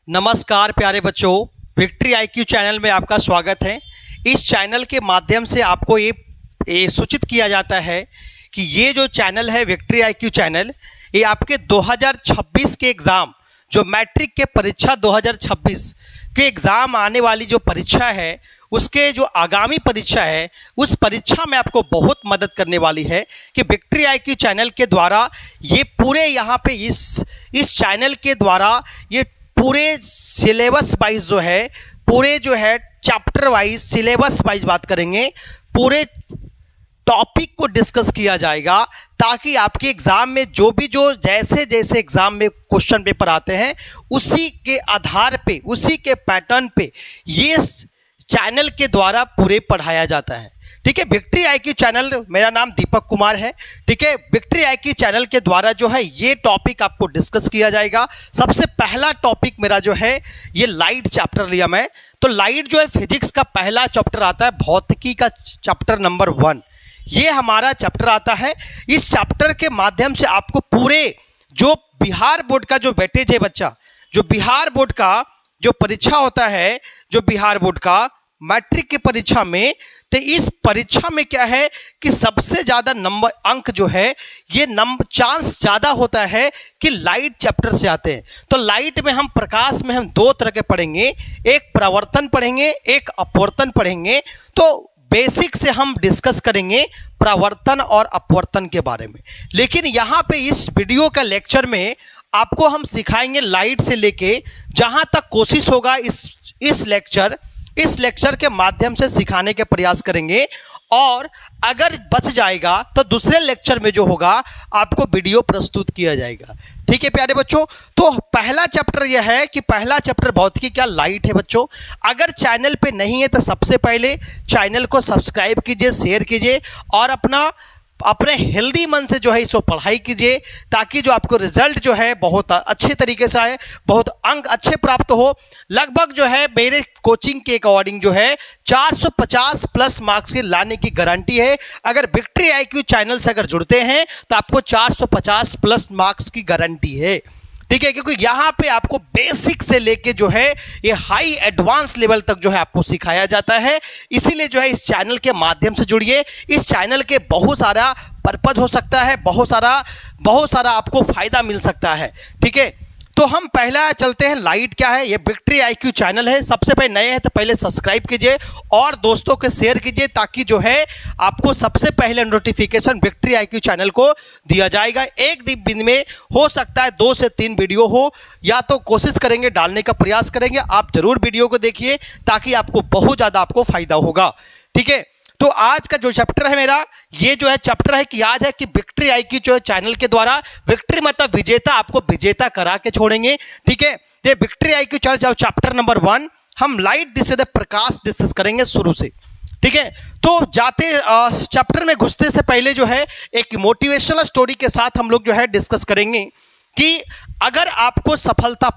नमस्कार प्यारे बच्चों, विक्ट्री आईक्यू चैनल में आपका स्वागत है। इस चैनल के माध्यम से आपको ये सूचित किया जाता है कि ये जो चैनल है विक्ट्री आईक्यू चैनल, ये आपके 2026 के एग्ज़ाम, जो मैट्रिक के परीक्षा 2026 के एग्ज़ाम आने वाली जो परीक्षा है, उसके जो आगामी परीक्षा है, उस परीक्षा में आपको बहुत मदद करने वाली है कि विक्ट्री आईक्यू चैनल के द्वारा ये पूरे यहाँ पे इस चैनल के द्वारा ये पूरे सिलेबस वाइज जो है, पूरे जो है चैप्टर वाइज, सिलेबस वाइज बात करेंगे, पूरे टॉपिक को डिस्कस किया जाएगा ताकि आपके एग्ज़ाम में जो जैसे जैसे एग्ज़ाम में क्वेश्चन पेपर आते हैं, उसी के आधार पे, उसी के पैटर्न पे ये चैनल के द्वारा पूरे पढ़ाया जाता है। ठीक है, विक्ट्री आईक्यू चैनल, मेरा नाम दीपक कुमार है। ठीक है, विक्ट्री आईक्यू चैनल के द्वारा जो है ये टॉपिक आपको डिस्कस किया जाएगा। सबसे पहला टॉपिक मेरा जो है ये लाइट चैप्टर लिया मैं, तो लाइट जो है फिजिक्स का पहला चैप्टर आता है, भौतिकी का चैप्टर नंबर 1 ये हमारा चैप्टर आता है। इस चैप्टर के माध्यम से आपको पूरे जो बिहार बोर्ड का जो वेटेज है बच्चा, जो बिहार बोर्ड का जो परीक्षा होता है, जो बिहार बोर्ड का मैट्रिक की परीक्षा में, तो इस परीक्षा में क्या है कि सबसे ज़्यादा नंबर अंक जो है ये चांस ज़्यादा होता है कि लाइट चैप्टर से आते हैं। तो लाइट में हम, प्रकाश में हम दो तरह के पढ़ेंगे, एक परावर्तन पढ़ेंगे, एक अपवर्तन पढ़ेंगे। तो बेसिक से हम डिस्कस करेंगे परावर्तन और अपवर्तन के बारे में, लेकिन यहाँ पे इस वीडियो का लेक्चर में आपको हम सिखाएंगे लाइट से लेके, जहाँ तक कोशिश होगा इस लेक्चर के माध्यम से सिखाने के प्रयास करेंगे। और अगर बच जाएगा तो दूसरे लेक्चर में जो होगा आपको वीडियो प्रस्तुत किया जाएगा। ठीक है प्यारे बच्चों, तो पहला चैप्टर यह है कि पहला चैप्टर भौतिकी क्या लाइट है। बच्चों अगर चैनल पे नहीं है तो सबसे पहले चैनल को सब्सक्राइब कीजिए, शेयर कीजिए और अपने हेल्दी मन से जो है इसको पढ़ाई कीजिए, ताकि जो आपको रिजल्ट जो है बहुत अच्छे तरीके से आए, बहुत अंक अच्छे प्राप्त हो। लगभग जो है मेरे कोचिंग के अकॉर्डिंग जो है 450 प्लस मार्क्स के लाने की गारंटी है। अगर विक्ट्री आईक्यू चैनल से अगर जुड़ते हैं तो आपको 450 प्लस मार्क्स की गारंटी है। ठीक है, क्योंकि यहाँ पे आपको बेसिक से लेके जो है ये हाई एडवांस लेवल तक जो है आपको सिखाया जाता है। इसीलिए जो है इस चैनल के माध्यम से जुड़िए। इस चैनल के बहुत सारा पर्पज हो सकता है, बहुत सारा आपको फायदा मिल सकता है। ठीक है, तो हम पहला चलते हैं, लाइट क्या है। ये विक्ट्री आईक्यू चैनल है, सबसे पहले नए हैं तो पहले सब्सक्राइब कीजिए और दोस्तों के शेयर कीजिए, ताकि जो है आपको सबसे पहले नोटिफिकेशन विक्ट्री आईक्यू चैनल को दिया जाएगा। एक दिन में हो सकता है 2 से 3 वीडियो हो, या तो कोशिश करेंगे डालने का प्रयास करेंगे। आप जरूर वीडियो को देखिए ताकि आपको बहुत ज़्यादा आपको फायदा होगा। ठीक है, तो आज का जो चैप्टर है मेरा, ये जो है चैप्टर है कि आज है कि विक्ट्री आईक्यू जो है चैनल के द्वारा, विक्ट्री मतलब विजेता, आपको विजेता करा के छोड़ेंगे। ठीक है, ये विक्ट्री आईक्यू चल जाओ चैप्टर नंबर 1, हम लाइट दिस प्रकाश डिस्कस करेंगे शुरू से। ठीक है, तो जाते चैप्टर में घुसते से पहले जो है एक मोटिवेशनल स्टोरी के साथ हम लोग जो है डिस्कस करेंगे कि अगर आपको सफलता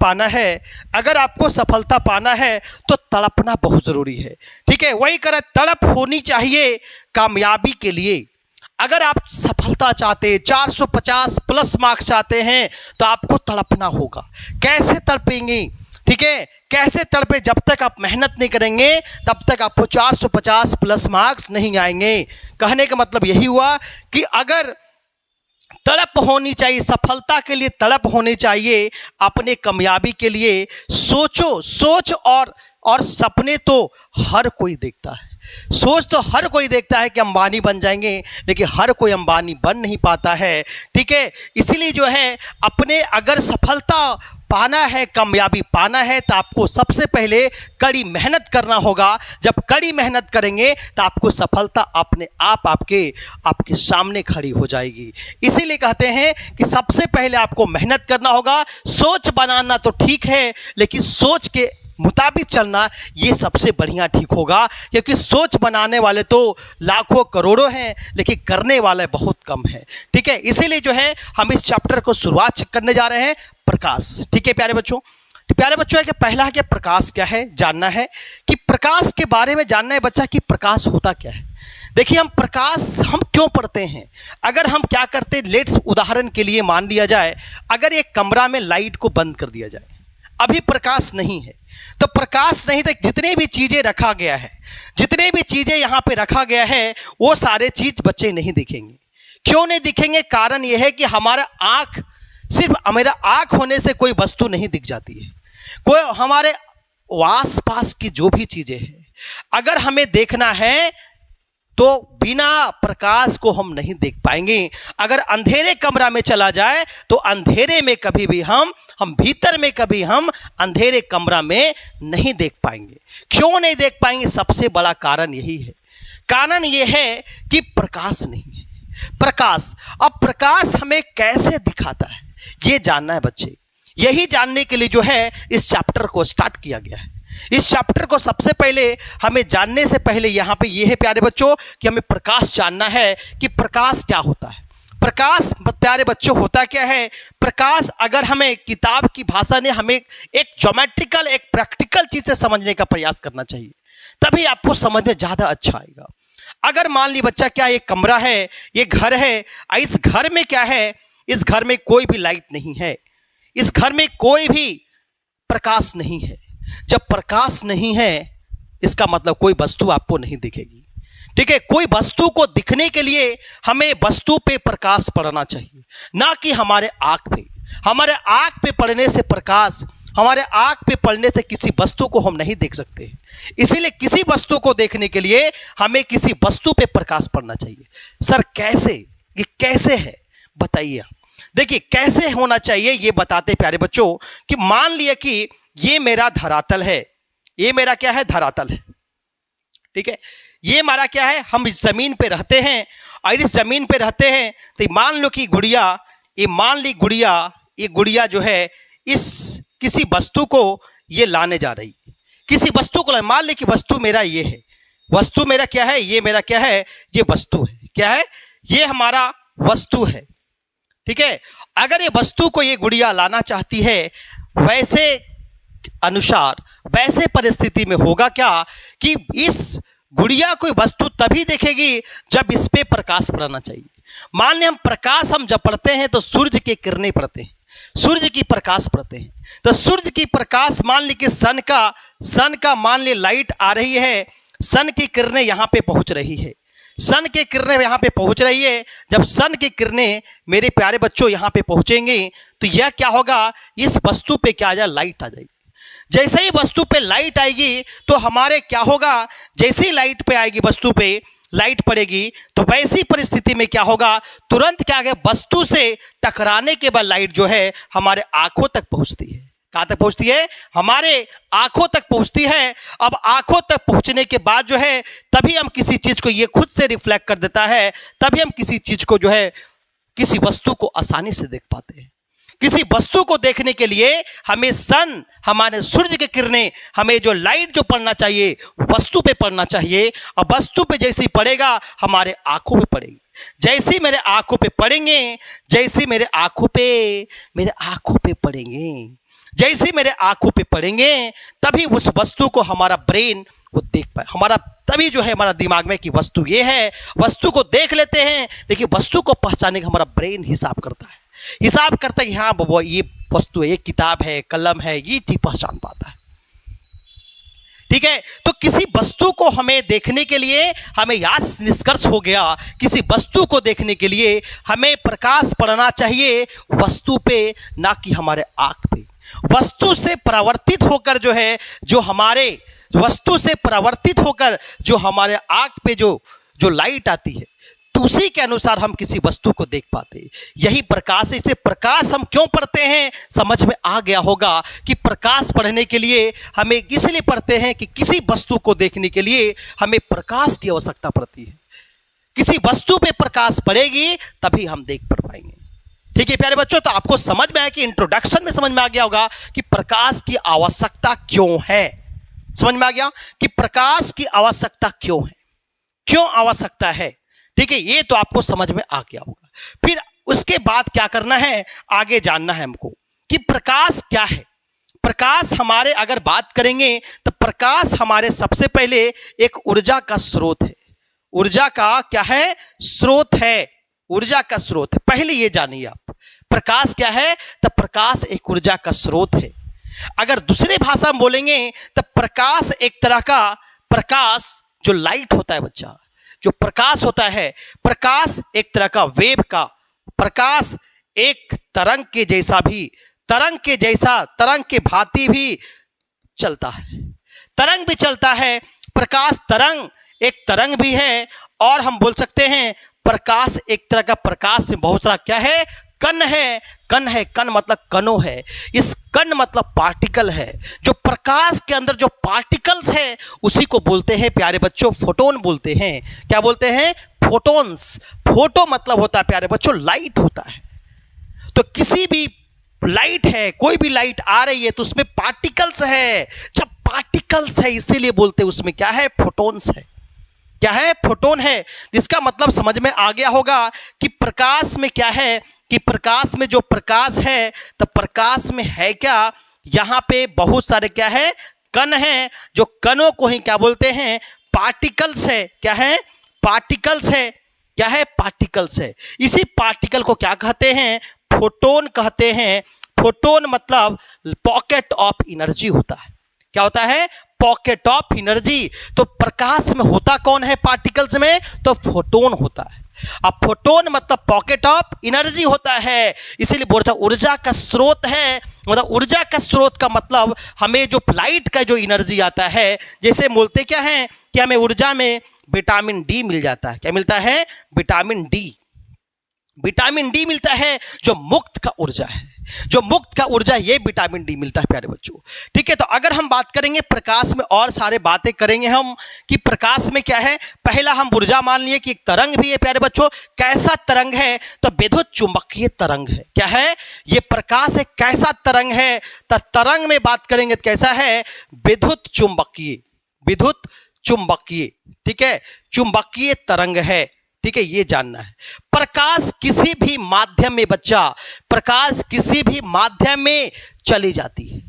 पाना है तो तड़पना बहुत ज़रूरी है। ठीक है, वही करें, तड़प होनी चाहिए कामयाबी के लिए। अगर आप सफलता चाहते, 450 प्लस मार्क्स चाहते हैं तो आपको तड़पना होगा। कैसे तड़पेंगे? ठीक है, कैसे तड़पे? जब तक आप मेहनत नहीं करेंगे तब तक आपको 450 प्लस मार्क्स नहीं आएंगे। कहने का मतलब यही हुआ कि अगर तड़प होनी चाहिए, सफलता के लिए तड़प होनी चाहिए, अपने कामयाबी के लिए सोच और सपने तो हर कोई देखता है, सोच तो हर कोई देखता है कि अंबानी बन जाएंगे, लेकिन हर कोई अंबानी बन नहीं पाता है। ठीक है, इसीलिए जो है अपने अगर सफलता पाना है, कामयाबी पाना है, तो आपको सबसे पहले कड़ी मेहनत करना होगा। जब कड़ी मेहनत करेंगे तो आपको सफलता अपने आप आपके सामने खड़ी हो जाएगी। इसीलिए कहते हैं कि सबसे पहले आपको मेहनत करना होगा। सोच बनाना तो ठीक है, लेकिन सोच के मुताबिक चलना ये सबसे बढ़िया ठीक होगा, क्योंकि सोच बनाने वाले तो लाखों करोड़ों हैं, लेकिन करने वाले बहुत कम हैं। ठीक है, इसीलिए जो है हम इस चैप्टर को शुरुआत करने जा रहे हैं, प्रकाश। ठीक है प्यारे बच्चों, है कि पहला है कि प्रकाश क्या है, जानना है कि प्रकाश के बारे में जानना है बच्चा कि प्रकाश होता क्या है। देखिए, हम प्रकाश हम क्यों पढ़ते हैं, अगर हम क्या करते, लेट्स उदाहरण के लिए मान लिया जाए, अगर एक कमरा में लाइट को बंद कर दिया जाए, अभी प्रकाश नहीं है। तो प्रकाश नहीं तो जितने भी चीजें रखा गया है, जितने भी चीजें यहाँ पे रखा गया है, वो सारे चीज बच्चे नहीं दिखेंगे। क्यों नहीं दिखेंगे? कारण यह है कि हमारा आंख, सिर्फ मेरा आंख होने से कोई वस्तु नहीं दिख जाती है। कोई हमारे आस पास की जो भी चीजें हैं, अगर हमें देखना है तो बिना प्रकाश को हम नहीं देख पाएंगे। अगर अंधेरे कमरा में चला जाए तो अंधेरे में कभी भी हम भीतर में कभी हम अंधेरे कमरा में नहीं देख पाएंगे। क्यों नहीं देख पाएंगे? सबसे बड़ा कारण यही है। कारण यह है कि प्रकाश नहीं है। प्रकाश, अब प्रकाश हमें कैसे दिखाता है ये जानना है बच्चे। यही जानने के लिए जो है इस चैप्टर को स्टार्ट किया गया है। इस चैप्टर को सबसे पहले हमें जानने से पहले यहाँ पे ये है प्यारे बच्चों कि हमें प्रकाश जानना है कि प्रकाश क्या होता है। प्रकाश प्यारे बच्चों होता क्या है? प्रकाश अगर हमें किताब की भाषा ने हमें एक ज्योमेट्रिकल, एक प्रैक्टिकल चीज से समझने का प्रयास करना चाहिए, तभी आपको समझ में ज्यादा अच्छा आएगा। अगर मान ली बच्चा क्या, ये कमरा है, ये घर है, इस घर में क्या है? इस घर में कोई भी लाइट नहीं है, इस घर में कोई भी प्रकाश नहीं है। जब प्रकाश नहीं है इसका मतलब कोई वस्तु आपको नहीं दिखेगी। ठीक है, कोई वस्तु को दिखने के लिए हमें वस्तु पे प्रकाश पड़ना चाहिए, ना कि हमारे आंख पे। हमारे आंख पे पड़ने से प्रकाश, हमारे आंख पे पड़ने से किसी वस्तु को हम नहीं देख सकते। इसीलिए किसी वस्तु को देखने के लिए हमें किसी वस्तु पे प्रकाश पड़ना चाहिए। सर कैसे? ये कैसे है बताइए आप। देखिए कैसे होना चाहिए ये बताते प्यारे बच्चों कि मान लिया कि ये मेरा धरातल है, ये मेरा क्या है? धरातल है। ठीक है, ये हमारा क्या है? हम इस जमीन पे रहते हैं और इस जमीन पे रहते हैं तो मान लो कि गुड़िया, ये मान ली गुड़िया, ये गुड़िया जो है इस किसी वस्तु को ये लाने जा रही है, किसी वस्तु को मान ली कि वस्तु मेरा ये है, वस्तु मेरा क्या है? ये मेरा क्या है? ये वस्तु है। क्या है? ये हमारा वस्तु है। ठीक है, अगर ये वस्तु को ये गुड़िया लाना चाहती है, वैसे अनुसार वैसे परिस्थिति में होगा क्या कि इस गुड़िया कोई वस्तु तभी देखेगी जब इस पे प्रकाश पड़ना चाहिए। मान लें हम प्रकाश हम जब पढ़ते हैं तो सूर्य की किरणें पड़ते हैं, सूर्य की प्रकाश पड़ते हैं। तो सूर्य की प्रकाश मान ली कि सन का मान ली लाइट आ रही है, सन की किरणें यहाँ पे पहुँच रही है, सन की किरणें यहाँ पे पहुँच रही है। जब सन की किरणें मेरे प्यारे बच्चों यहाँ पे पहुँचेंगी तो यह क्या होगा? इस वस्तु पे क्या आ जाए? लाइट आ जाएगी। जैसे ही वस्तु पे लाइट आएगी तो हमारे क्या होगा? जैसे ही लाइट पे आएगी, वस्तु पे लाइट पड़ेगी तो वैसी परिस्थिति में क्या होगा? तुरंत क्या है? वस्तु से टकराने के बाद लाइट जो है हमारे आंखों तक पहुंचती है। कहाँ तक पहुंचती है? हमारे आंखों तक पहुंचती है। अब आंखों तक पहुंचने के बाद जो है तभी हम किसी चीज को, ये खुद से रिफ्लेक्ट कर देता है, तभी हम किसी चीज को जो है, किसी वस्तु को आसानी से देख पाते हैं। किसी वस्तु को देखने के लिए हमें सन, हमारे सूर्य की किरणें, हमें जो लाइट जो पड़ना चाहिए वस्तु पे पड़ना चाहिए, और वस्तु पे जैसे ही पड़ेगा हमारे आंखों पे पड़ेगी। जैसे मेरे आंखों पे पड़ेंगे, जैसे मेरे आंखों पे पड़ेंगे, जैसे मेरे आंखों पे पड़ेंगे तभी उस वस्तु को हमारा ब्रेन वो देख पाए। हमारा तभी जो है हमारा दिमाग में कि वस्तु ये है, वस्तु को देख लेते हैं। देखिए वस्तु को पहचानने का हमारा ब्रेन हिसाब करता है, हिसाब करता है कि हाँ वो ये वस्तु है, ये किताब है, कलम है, ये चीज पहचान पाता है। ठीक है, तो किसी वस्तु को हमें देखने के लिए हमें याद निष्कर्ष हो गया, किसी वस्तु को देखने के लिए हमें प्रकाश पड़ना चाहिए वस्तु पे, ना कि हमारे आंख पे। वस्तु से परावर्तित होकर जो है, जो हमारे वस्तु से परावर्तित होकर जो हमारे आंख पे जो लाइट आती है, तो उसी के अनुसार हम किसी वस्तु को देख पाते हैं। यही प्रकाश है। इसे प्रकाश हम क्यों पढ़ते हैं समझ में आ गया होगा कि प्रकाश पढ़ने के लिए हमें इसलिए पढ़ते हैं कि किसी वस्तु को देखने के लिए हमें प्रकाश की आवश्यकता पड़ती है। किसी वस्तु पे प्रकाश पड़ेगी तभी हम देख पा पाएंगे। ठीक है प्यारे बच्चों, तो आपको समझ में आया कि इंट्रोडक्शन में समझ में आ गया होगा कि प्रकाश की आवश्यकता क्यों है। समझ में आ गया कि प्रकाश की आवश्यकता क्यों है, क्यों आवश्यकता है। ठीक है, ये तो आपको समझ में आ गया होगा। फिर उसके बाद क्या करना है, आगे जानना है हमको कि प्रकाश क्या है। प्रकाश हमारे अगर बात करेंगे तो प्रकाश हमारे सबसे पहले एक ऊर्जा का स्रोत है। ऊर्जा का क्या है? स्रोत है, ऊर्जा का स्रोत है। पहले ये जानिए आप, प्रकाश क्या है? तो प्रकाश एक ऊर्जा का स्रोत है। अगर दूसरे भाषा में बोलेंगे तो प्रकाश एक तरह का प्रकाश जो लाइट होता है बच्चा, जो प्रकाश होता है, प्रकाश एक तरह का वेव का प्रकाश, एक तरंग के जैसा भी, तरंग के जैसा, तरंग के भांति भी चलता है, तरंग भी चलता है। प्रकाश तरंग एक तरंग भी है, और हम बोल सकते हैं प्रकाश एक तरह का, प्रकाश में बहुत सारा क्या है, कण है, कण है, कण मतलब कणों है, इस कण मतलब पार्टिकल है। जो प्रकाश के अंदर जो पार्टिकल्स है उसी को बोलते हैं प्यारे बच्चों फोटोन बोलते हैं। क्या बोलते हैं? फोटोन्स। फोटो मतलब होता है प्यारे बच्चों लाइट होता है। तो किसी भी लाइट है, कोई भी लाइट आ रही है तो उसमें पार्टिकल्स है। जब पार्टिकल्स है इसीलिए बोलते हैं उसमें क्या है, फोटोन्स है। क्या है? फोटोन है। इसका मतलब समझ में आ गया होगा कि प्रकाश में क्या है, कि प्रकाश में जो प्रकाश है तो प्रकाश में है क्या, यहाँ पे बहुत सारे क्या है, कण हैं। जो कणों को ही क्या बोलते हैं, पार्टिकल्स है। क्या है? पार्टिकल्स है। क्या है? पार्टिकल्स है। इसी पार्टिकल को क्या कहते हैं, फोटोन कहते हैं। फोटोन मतलब पॉकेट ऑफ एनर्जी होता है। क्या होता है? Pocket of energy. तो प्रकाश में होता कौन है पार्टिकल्स में, तो फोटोन होता है। अब फोटोन मतलब पॉकेट ऑफ एनर्जी होता है, इसीलिए बोलता ऊर्जा का स्रोत है। मतलब ऊर्जा का स्रोत का मतलब हमें जो लाइट का जो एनर्जी आता है, जैसे बोलते क्या है कि हमें ऊर्जा में विटामिन डी मिल जाता है। क्या मिलता है? Vitamin D. विटामिन डी मिलता है जो मुक्त का ऊर्जा है, जो मुक्त का ऊर्जा ये विटामिन डी मिलता है प्यारे बच्चों। ठीक है, तो अगर हम बात करेंगे प्रकाश में और सारे बातें करेंगे हम कि प्रकाश में क्या है। पहला हम ऊर्जा मान लिए कि एक तरंग भी है प्यारे बच्चों। कैसा तरंग है, तो विद्युत चुंबकीय तरंग है। क्या है? ये प्रकाश एक कैसा तरंग है, तो तरंग में बात करेंगे तो कैसा है, विद्युत चुंबकीय, विद्युत चुंबकीय। ठीक है, चुंबकीय तरंग है। ठीक है, ये जानना है। प्रकाश किसी भी माध्यम में बच्चा, प्रकाश किसी भी माध्यम में चली जाती है।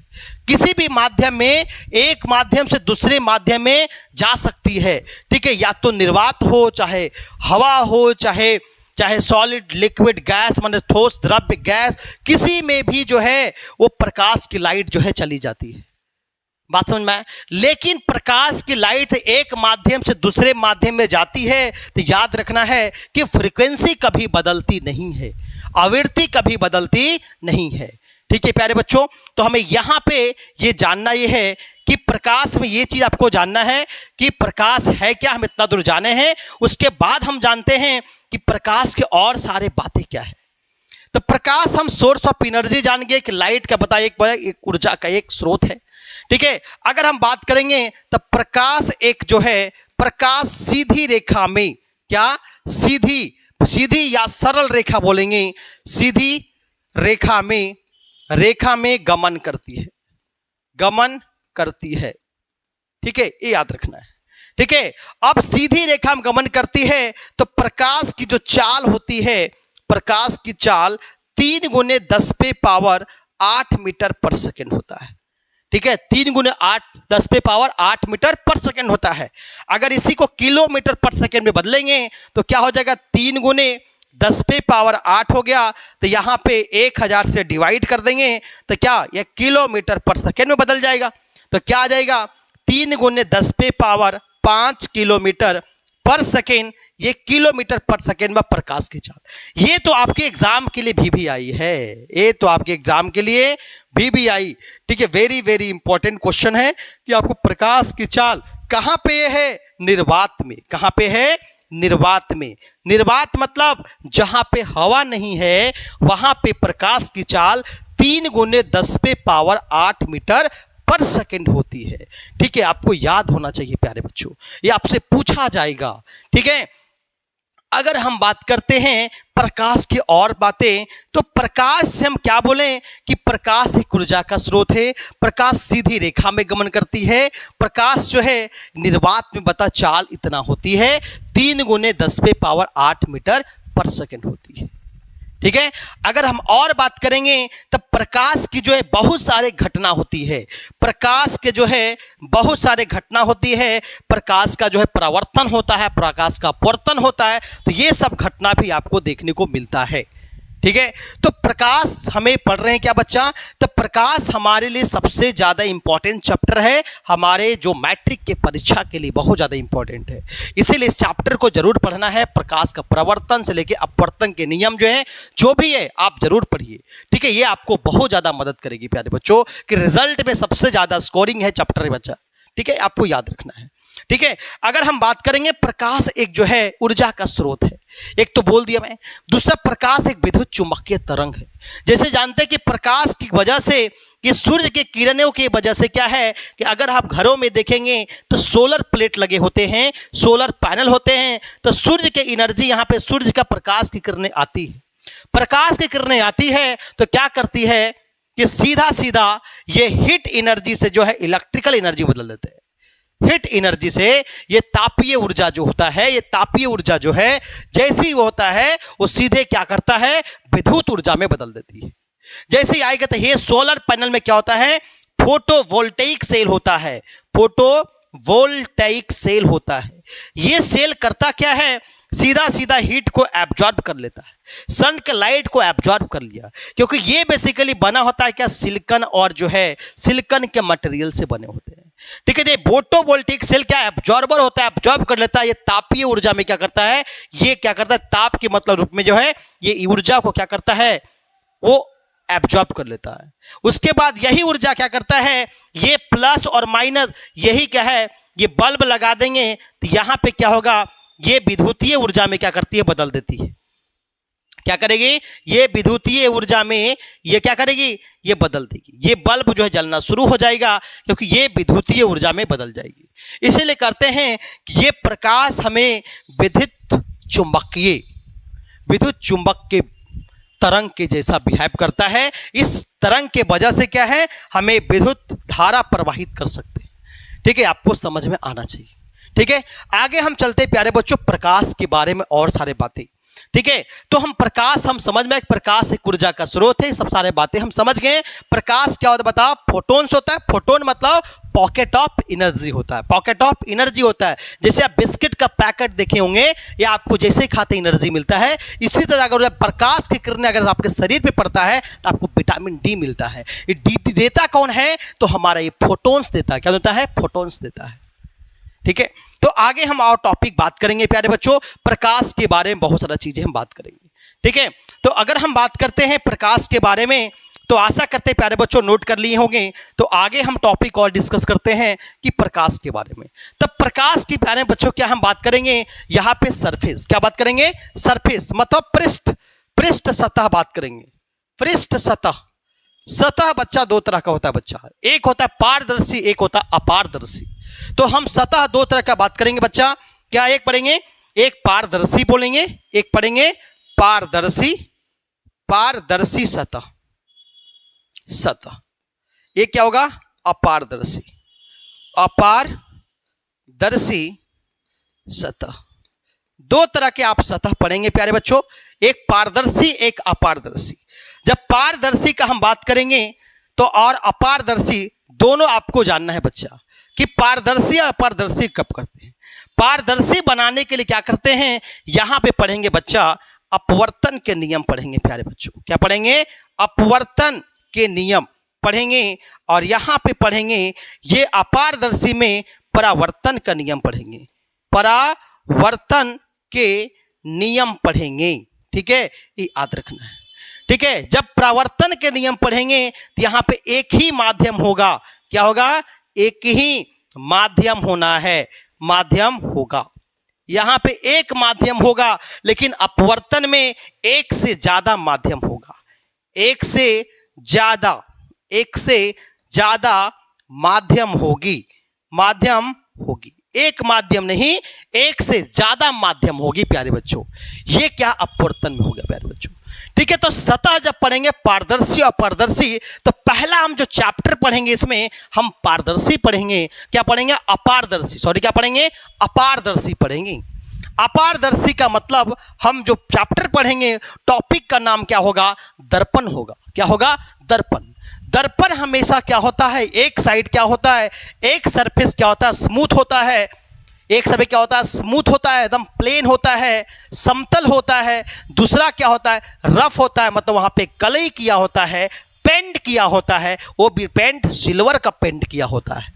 किसी भी माध्यम में, एक माध्यम से दूसरे माध्यम में जा सकती है। ठीक है, या तो निर्वात हो, चाहे हवा हो, चाहे सॉलिड लिक्विड गैस, माने ठोस द्रव्य गैस, किसी में भी जो है वो प्रकाश की लाइट जो है चली जाती है। बात समझ में आए? लेकिन प्रकाश की लाइट एक माध्यम से दूसरे माध्यम में जाती है तो याद रखना है कि फ्रीक्वेंसी कभी बदलती नहीं है, आवृत्ति कभी बदलती नहीं है। ठीक है प्यारे बच्चों, तो हमें यहाँ पे ये जानना ये है कि प्रकाश में ये चीज आपको जानना है कि प्रकाश है क्या, हम इतना दूर जाने हैं। उसके बाद हम जानते हैं कि प्रकाश के और सारे बातें क्या है। तो प्रकाश हम सोर्स ऑफ एनर्जी जान गए कि लाइट का बताया, एक ऊर्जा का एक स्रोत है। ठीक है, अगर हम बात करेंगे तो प्रकाश एक जो है, प्रकाश सीधी रेखा में, क्या सीधी या सरल रेखा बोलेंगे, सीधी रेखा में गमन करती है, गमन करती है। ठीक है, ये याद रखना है। ठीक है, अब सीधी रेखा में गमन करती है तो प्रकाश की जो चाल होती है, प्रकाश की चाल 3 × 10⁸ मीटर पर सेकेंड होता है। ठीक है, 3 × 10⁸ मीटर पर सेकेंड होता है। अगर इसी को किलोमीटर पर सेकेंड में बदलेंगे तो क्या हो जाएगा, 3 × 10⁸ हो गया। तो यहाँ पे 1000 से डिवाइड कर देंगे तो क्या, यह किलोमीटर पर सेकेंड में बदल जाएगा। तो क्या आ जाएगा, 3 × 10⁵ किलोमीटर पर सेकेंड। ये किलोमीटर पर सेकेंड में प्रकाश की चाल। ये तो आपके एग्जाम के लिए भी आई है, ये तो आपके एग्जाम के लिए भी आई। ठीक है, वेरी वेरी इंपॉर्टेंट क्वेश्चन है कि आपको प्रकाश की चाल कहां पे है, निर्वात में। कहां पे है, निर्वात में। निर्वात मतलब जहां पे हवा नहीं है वहां पे प्रकाश की चाल 3 × 10⁸ मीटर पर सेकेंड होती है। ठीक है, आपको याद होना चाहिए प्यारे बच्चों, ये आपसे पूछा जाएगा। ठीक है, अगर हम बात करते हैं प्रकाश की और बातें, तो प्रकाश से हम क्या बोलें कि प्रकाश एक ऊर्जा का स्रोत है। प्रकाश सीधी रेखा में गमन करती है। प्रकाश जो है निर्वात में बता चाल इतना होती है, 3 × 10⁸ मीटर पर सेकेंड होती है। ठीक है, अगर हम और बात करेंगे तो प्रकाश की जो है बहुत सारे घटना होती है। प्रकाश के जो है बहुत सारे घटना होती है। प्रकाश का जो है परावर्तन होता है, प्रकाश का अपवर्तन होता है। तो ये सब घटना भी आपको देखने को मिलता है। ठीक है। तो प्रकाश हमें पढ़ रहे हैं क्या बच्चा? तो प्रकाश हमारे लिए सबसे ज्यादा इंपॉर्टेंट चैप्टर है, हमारे जो मैट्रिक के परीक्षा के लिए बहुत ज्यादा इंपॉर्टेंट है, इसीलिए इस चैप्टर को जरूर पढ़ना है। प्रकाश का प्रवर्तन से लेकर अपवर्तन के नियम जो है, जो भी है आप जरूर पढ़िए, ठीक है। ये आपको बहुत ज्यादा मदद करेगी प्यारे बच्चों कि रिजल्ट में सबसे ज्यादा स्कोरिंग है चैप्टर है बच्चा, ठीक है, आपको याद रखना है, ठीक है। अगर हम बात करेंगे, प्रकाश एक जो है ऊर्जा का स्रोत है, एक तो बोल दिया मैं। दूसरा, प्रकाश एक विद्युत चुंबकीय तरंग है। जैसे जानते हैं कि प्रकाश की वजह से, कि सूर्य के किरणों की वजह से क्या है कि अगर आप घरों में देखेंगे तो सोलर प्लेट लगे होते हैं, सोलर पैनल होते हैं, तो सूर्य के एनर्जी यहाँ पे सूर्य का प्रकाश की किरणें आती है। प्रकाश की किरणें आती है तो क्या करती है कि सीधा सीधा ये हीट एनर्जी से जो है इलेक्ट्रिकल एनर्जी बदल देते हैं। हीट एनर्जी से ये तापीय ऊर्जा जो होता है, ये तापीय ऊर्जा जो है जैसी वो होता है वो सीधे क्या करता है, विद्युत ऊर्जा में बदल देती है। जैसे ही आएगा तो ये सोलर पैनल में क्या होता है, फोटोवोल्टेइक सेल होता है, फोटोवोल्टेइक सेल होता है। ये सेल करता क्या है, सीधा सीधा हीट को एब्जॉर्ब कर लेता है, सन के लाइट को एब्जॉर्ब कर लिया, क्योंकि ये बेसिकली बना होता है क्या, सिलिकॉन और जो है सिलिकॉन के मटेरियल से बने होते हैं, ठीक है। ये फोटोवोल्टेइक सेल क्या एब्जॉर्बर होता है, एब्जॉर्ब कर लेता है। ये तापीय ऊर्जा में क्या करता है, ये क्या करता है, ताप के मतलब रूप में जो है ये ऊर्जा को क्या करता है, वो एब्जॉर्ब कर लेता है। उसके बाद यही ऊर्जा क्या करता है, ये प्लस और माइनस, यही क्या है, ये बल्ब लगा देंगे तो यहां पे क्या होगा, ये विद्युतीय ऊर्जा में क्या करती है, बदल देती है। क्या करेगी, ये विद्युतीय ऊर्जा में ये क्या करेगी, ये बदल देगी। ये बल्ब जो है जलना शुरू हो जाएगा क्योंकि ये विद्युतीय ऊर्जा में बदल जाएगी। इसीलिए करते हैं कि ये प्रकाश हमें विद्युत चुंबक के तरंग के जैसा बिहेव करता है। इस तरंग के वजह से क्या है, हमें विद्युत धारा प्रवाहित कर सकते हैं, ठीक है। आपको समझ में आना चाहिए, ठीक है। आगे हम चलते प्यारे बच्चों प्रकाश के बारे में और सारे बातें, ठीक है। तो हम प्रकाश हम समझ में, प्रकाश एक ऊर्जा का स्रोत है, सब सारे बातें हम समझ गए। प्रकाश क्या होता है बताओ, फोटोन्स होता है। फोटोन मतलब पॉकेट ऑफ एनर्जी होता है, पॉकेट ऑफ एनर्जी होता है। जैसे आप बिस्किट का पैकेट देखे होंगे, या आपको जैसे खाते एनर्जी मिलता है, इसी तरह अगर प्रकाश की किरणें अगर आपके शरीर पे पड़ता है तो आपको विटामिन डी मिलता है। ये डी देता कौन है, तो हमारा ये फोटोन्स देता है। क्या देता है, फोटोन्स देता है, ठीक है। तो आगे हम और टॉपिक बात करेंगे प्यारे बच्चों, प्रकाश के बारे में बहुत सारा चीजें हम बात करेंगे, ठीक है। तो अगर हम बात करते हैं प्रकाश के बारे में, तो आशा करते हैं प्यारे बच्चों नोट कर लिए होंगे। तो आगे हम टॉपिक और डिस्कस करते हैं कि प्रकाश के बारे में। तब प्रकाश के प्यारे बच्चों क्या हम बात करेंगे, यहाँ पे सरफेस, क्या बात करेंगे, सरफेस मतलब पृष्ठ सतह बात करेंगे। पृष्ठ सतह बच्चा दो तरह का होता है बच्चा, एक होता है पारदर्शी, एक होता है अपारदर्शी। तो हम सतह दो तरह का बात करेंगे बच्चा, क्या एक पढ़ेंगे, एक पारदर्शी बोलेंगे, एक पढ़ेंगे पारदर्शी सतह। एक क्या होगा, अपारदर्शी सतह। दो तरह के आप सतह पढ़ेंगे प्यारे बच्चों, एक पारदर्शी एक अपारदर्शी। जब पारदर्शी का हम बात करेंगे तो और अपारदर्शी दोनों आपको जानना है बच्चा कि पारदर्शी और अपारदर्शी कब करते हैं। पारदर्शी बनाने के लिए क्या करते हैं, यहां पे पढ़ेंगे बच्चा अपवर्तन के नियम पढ़ेंगे प्यारे बच्चों। क्या पढ़ेंगे, अपवर्तन के नियम पढ़ेंगे। और यहां पे पढ़ेंगे ये अपारदर्शी में परावर्तन का नियम पढ़ेंगे, परावर्तन के नियम पढ़ेंगे, ठीक है, ये याद रखना है, ठीक है। जब परावर्तन के नियम पढ़ेंगे तो यहां पे एक ही माध्यम होगा, क्या होगा, एक ही माध्यम होना है, माध्यम होगा, यहां पे एक माध्यम होगा। लेकिन अपवर्तन में एक से ज्यादा माध्यम होगा, एक से ज्यादा माध्यम होगी, एक माध्यम नहीं, एक से ज्यादा माध्यम होगी प्यारे बच्चों। ये क्या अपवर्तन में हो गया प्यारे बच्चों, ठीक है। तो सतह जब पढ़ेंगे पारदर्शी और अपारदर्शी, तो पहला हम जो चैप्टर पढ़ेंगे इसमें हम पारदर्शी पढ़ेंगे, क्या पढ़ेंगे, अपारदर्शी, क्या पढ़ेंगे, अपारदर्शी पढ़ेंगे। अपारदर्शी का मतलब हम जो चैप्टर पढ़ेंगे टॉपिक का नाम क्या होगा, दर्पण होगा। क्या होगा, दर्पण। दर्पण हमेशा क्या होता है, एक साइड क्या होता है, एक सरफेस क्या होता है, स्मूथ होता है, एक समय क्या होता है, स्मूथ होता है, एकदम प्लेन होता है, समतल होता है। दूसरा क्या होता है, रफ होता है, मतलब वहां पे कलई किया होता है, पेंट किया होता है, वो भी पेंट सिल्वर का पेंट किया होता है।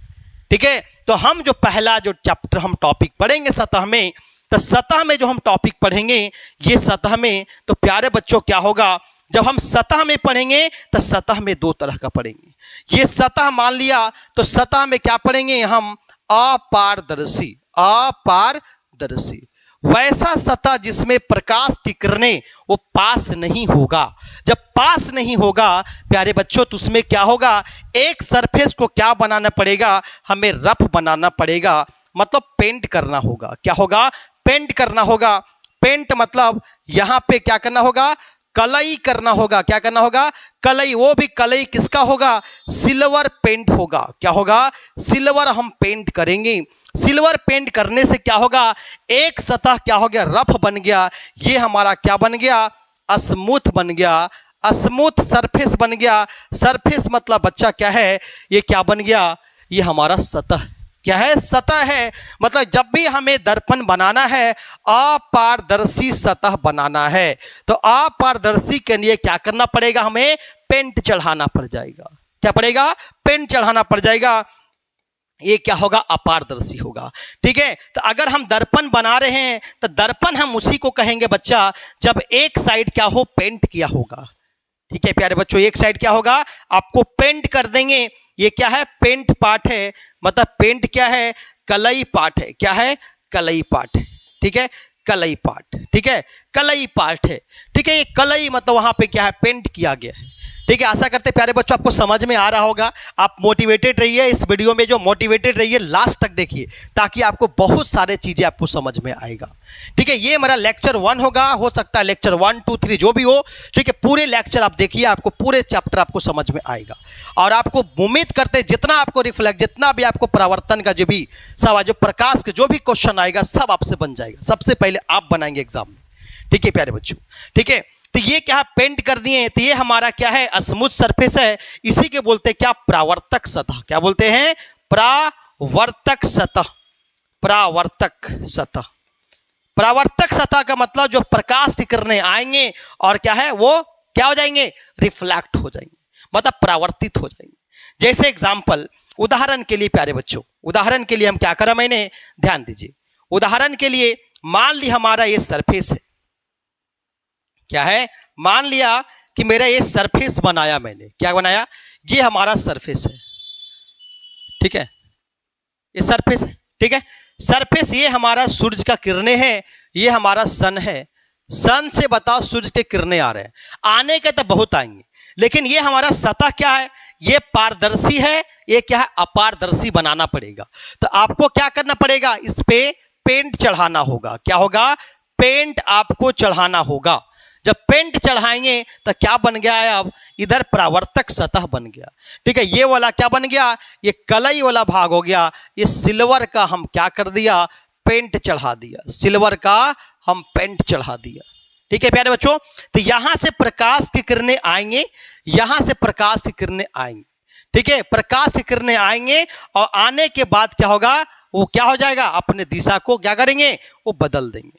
ठीक है, तो हम जो पहला जो चैप्टर हम टॉपिक पढ़ेंगे सतह में, तो सतह में जो हम टॉपिक पढ़ेंगे, ये सतह में तो प्यारे बच्चों क्या होगा, जब हम सतह में पढ़ेंगे तो सतह में दो तरह का पढ़ेंगे। ये सतह मान लिया तो सतह में क्या पढ़ेंगे हम, अपारदर्शी। अपारदर्शी वैसा सतह जिसमें प्रकाश की किरणें वो पास नहीं होगा। जब पास नहीं होगा प्यारे बच्चों, तो उसमें क्या होगा, एक सरफेस को क्या बनाना पड़ेगा, हमें रफ बनाना पड़ेगा, मतलब पेंट करना होगा। क्या होगा, पेंट करना होगा। पेंट मतलब यहां पे क्या करना होगा, कलई करना होगा। क्या करना होगा, कलई। वो भी कलई किसका होगा, सिल्वर पेंट होगा। क्या होगा, सिल्वर हम पेंट करेंगे। सिल्वर पेंट करने से क्या होगा, एक सतह क्या हो गया, रफ बन गया। ये हमारा क्या बन गया, स्मूथ बन गया। स्मूथ सरफेस बन गया। सरफेस मतलब बच्चा क्या है, ये क्या बन गया, ये हमारा सतह। क्या है, सतह है। मतलब जब भी हमें दर्पण बनाना है, अपारदर्शी सतह बनाना है, तो अपारदर्शी के लिए क्या करना पड़ेगा, हमें पेंट चढ़ाना पड़ जाएगा। क्या पड़ेगा, पेंट चढ़ाना पड़ जाएगा। ये क्या होगा, अपारदर्शी होगा। ठीक है, तो अगर हम दर्पण बना रहे हैं तो दर्पण हम उसी को कहेंगे बच्चा जब एक साइड क्या हो, पेंट किया होगा। ठीक है प्यारे बच्चों, एक साइड क्या होगा, आपको पेंट कर देंगे। ये क्या है, पेंट पार्ट है। मतलब पेंट क्या है, कलई पार्ट है। क्या है, कलई पार्ट है। ठीक है, कलई पार्ट। ठीक है, कलई पार्ट है। ठीक है, ये कलई मतलब वहां पे क्या है, पेंट किया गया है। ठीक है, आशा करते प्यारे बच्चों आपको समझ में आ रहा होगा। आप मोटिवेटेड रहिए, इस वीडियो में जो मोटिवेटेड रहिए, लास्ट तक देखिए, ताकि आपको बहुत सारे चीजें आपको समझ में आएगा। ठीक है, ये मेरा लेक्चर 1 होगा, हो सकता है लेक्चर 1, 2, 3 जो भी हो। ठीक है, पूरे लेक्चर आप देखिए, आपको पूरे चैप्टर आपको समझ में आएगा। और आपको उम्मीद करते जितना आपको रिफ्लेक्ट, जितना भी आपको परावर्तन का जो भी सवाल, जो प्रकाश के जो भी क्वेश्चन आएगा, सब आपसे बन जाएगा। सबसे पहले आप बनाएंगे एग्जाम में। ठीक है प्यारे बच्चों, ठीक है, तो ये क्या पेंट कर दिए हैं, तो ये हमारा क्या है, स्मूथ सरफेस है। इसी के बोलते हैं क्या, परावर्तक सतह। क्या बोलते हैं, परावर्तक सतह। परावर्तक सतह। परावर्तक सतह का मतलब जो प्रकाश की किरणें आएंगे और क्या है, वो क्या हो जाएंगे, रिफ्लेक्ट हो जाएंगे, मतलब परावर्तित हो जाएंगे। जैसे एग्जाम्पल, उदाहरण के लिए प्यारे बच्चों, उदाहरण के लिए हम क्या करा, मैंने ध्यान दीजिए। उदाहरण के लिए मान ली हमारा ये सरफेस है। क्या है, मान लिया कि मेरा ये सरफेस बनाया मैंने। क्या बनाया, ये हमारा सरफेस है। ठीक है, ये सरफेस है। ठीक है, सरफेस ये हमारा सूरज का किरणें है, ये हमारा सन है। सन से बताओ सूरज के किरणें आ रहे हैं, आने के तो बहुत आएंगे, लेकिन ये हमारा सतह क्या है, ये पारदर्शी है, ये क्या है, अपारदर्शी बनाना पड़ेगा। तो आपको क्या करना पड़ेगा, इस पे पेंट चढ़ाना होगा। क्या होगा, पेंट आपको चढ़ाना होगा। जब पेंट चढ़ाएंगे तो क्या बन गया है, अब इधर परावर्तक सतह बन गया। ठीक है, ये वाला क्या बन गया, ये कलई वाला भाग हो गया। ये सिल्वर का हम क्या कर दिया, पेंट चढ़ा दिया। सिल्वर का हम पेंट चढ़ा दिया। ठीक है प्यारे बच्चों, तो यहां से प्रकाश की किरणें आएंगे, यहां से प्रकाश की किरणें आएंगे। ठीक है, प्रकाश की किरणें आएंगे और आने के बाद क्या होगा, वो क्या हो जाएगा, अपने दिशा को क्या करेंगे, वो बदल देंगे।